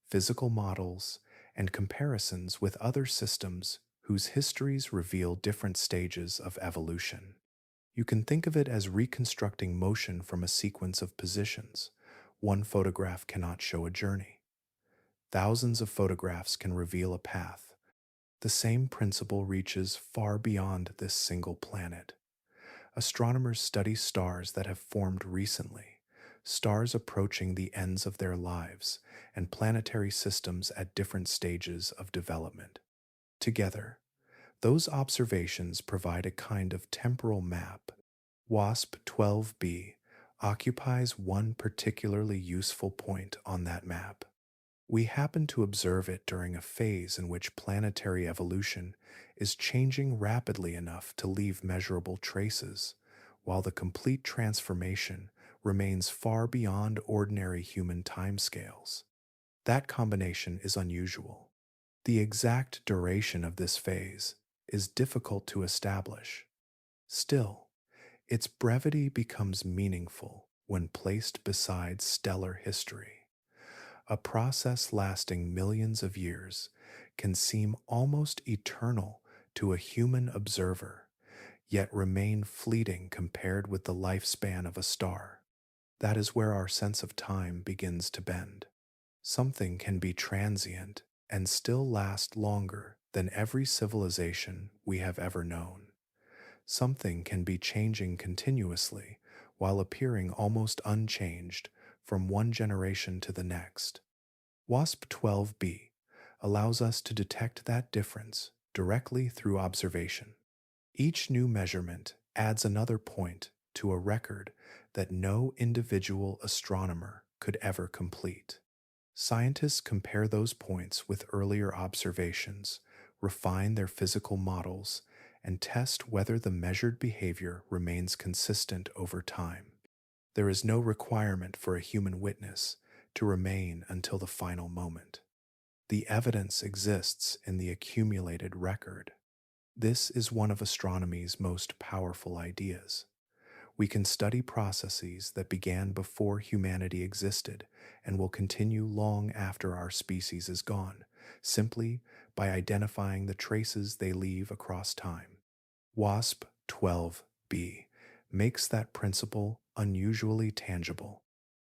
physical models, and comparisons with other systems whose histories reveal different stages of evolution. You can think of it as reconstructing motion from a sequence of positions. One photograph cannot show a journey. Thousands of photographs can reveal a path. The same principle reaches far beyond this single planet. Astronomers study stars that have formed recently, stars approaching the ends of their lives, and planetary systems at different stages of development. Together, those observations provide a kind of temporal map. WASP-12b occupies one particularly useful point on that map. We happen to observe it during a phase in which planetary evolution is changing rapidly enough to leave measurable traces, while the complete transformation remains far beyond ordinary human timescales. That combination is unusual. The exact duration of this phase is difficult to establish. Still, its brevity becomes meaningful when placed beside stellar history. A process lasting millions of years can seem almost eternal to a human observer, yet remain fleeting compared with the lifespan of a star. That is where our sense of time begins to bend. Something can be transient and still last longer than every civilization we have ever known. Something can be changing continuously while appearing almost unchanged from one generation to the next. WASP-12b allows us to detect that difference directly through observation. Each new measurement adds another point to a record that no individual astronomer could ever complete. Scientists compare those points with earlier observations, refine their physical models, and test whether the measured behavior remains consistent over time. There is no requirement for a human witness to remain until the final moment. The evidence exists in the accumulated record. This is one of astronomy's most powerful ideas. We can study processes that began before humanity existed and will continue long after our species is gone, simply by identifying the traces they leave across time. WASP-12b makes that principle unusually tangible.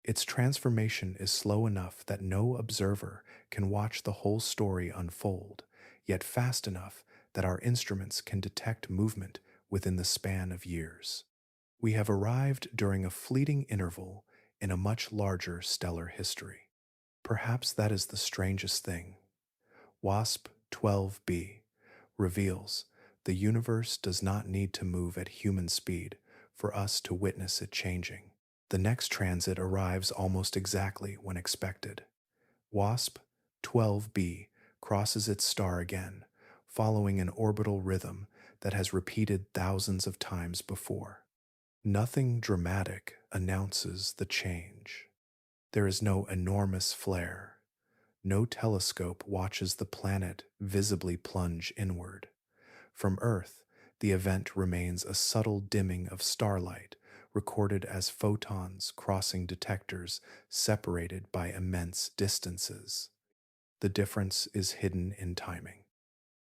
Its transformation is slow enough that no observer can watch the whole story unfold, yet fast enough that our instruments can detect movement within the span of years. We have arrived during a fleeting interval in a much larger stellar history. Perhaps that is the strangest thing. WASP-12b reveals the universe does not need to move at human speed for us to witness it changing. The next transit arrives almost exactly when expected. WASP-12b crosses its star again, following an orbital rhythm that has repeated thousands of times before. Nothing dramatic announces the change. There is no enormous flare. No telescope watches the planet visibly plunge inward. From Earth, the event remains a subtle dimming of starlight, recorded as photons crossing detectors separated by immense distances. The difference is hidden in timing.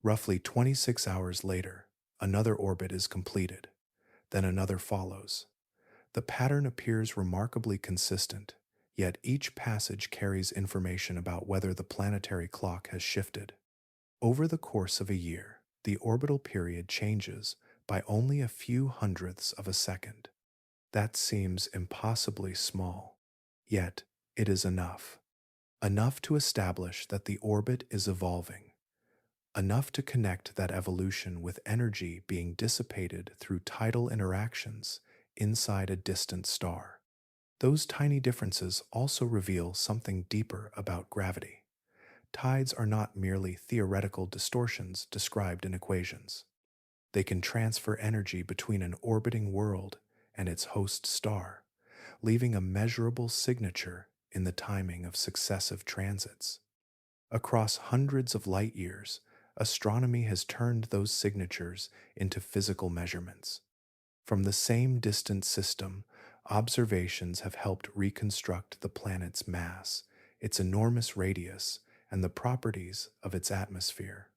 Roughly 26 hours later, another orbit is completed. Then another follows. The pattern appears remarkably consistent, yet each passage carries information about whether the planetary clock has shifted. Over the course of a year, the orbital period changes by only a few hundredths of a second. That seems impossibly small, yet it is enough. Enough to establish that the orbit is evolving. Enough to connect that evolution with energy being dissipated through tidal interactions inside a distant star. Those tiny differences also reveal something deeper about gravity. Tides are not merely theoretical distortions described in equations. They can transfer energy between an orbiting world and its host star, leaving a measurable signature in the timing of successive transits. Across hundreds of light years, astronomy has turned those signatures into physical measurements. From the same distant system, observations have helped reconstruct the planet's mass, its enormous radius, and the properties of its atmosphere.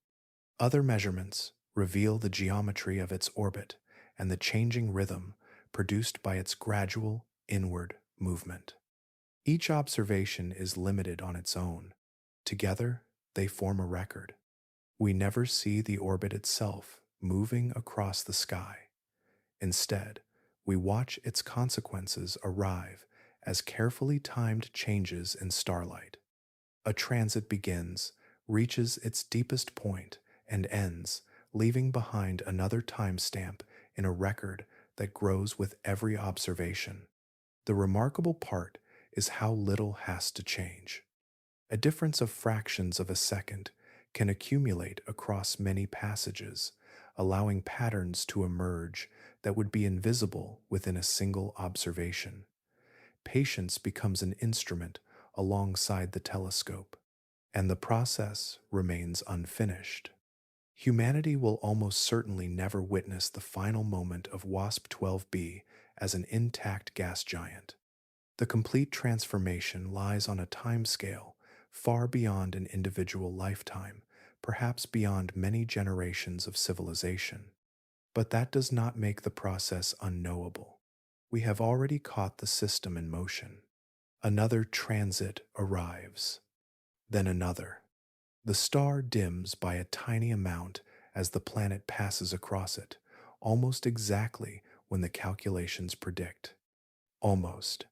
Other measurements reveal the geometry of its orbit and the changing rhythm produced by its gradual inward movement. Each observation is limited on its own. Together, they form a record. We never see the orbit itself moving across the sky. Instead, we watch its consequences arrive as carefully timed changes in starlight. A transit begins, reaches its deepest point, and ends, leaving behind another timestamp in a record that grows with every observation. The remarkable part is how little has to change. A difference of fractions of a second can accumulate across many passages, allowing patterns to emerge that would be invisible within a single observation. Patience becomes an instrument alongside the telescope, and the process remains unfinished. Humanity will almost certainly never witness the final moment of WASP-12b as an intact gas giant. The complete transformation lies on a timescale far beyond an individual lifetime, perhaps beyond many generations of civilization. But that does not make the process unknowable. We have already caught the system in motion. Another transit arrives, then another. The star dims by a tiny amount as the planet passes across it, almost exactly when the calculations predict. Almost.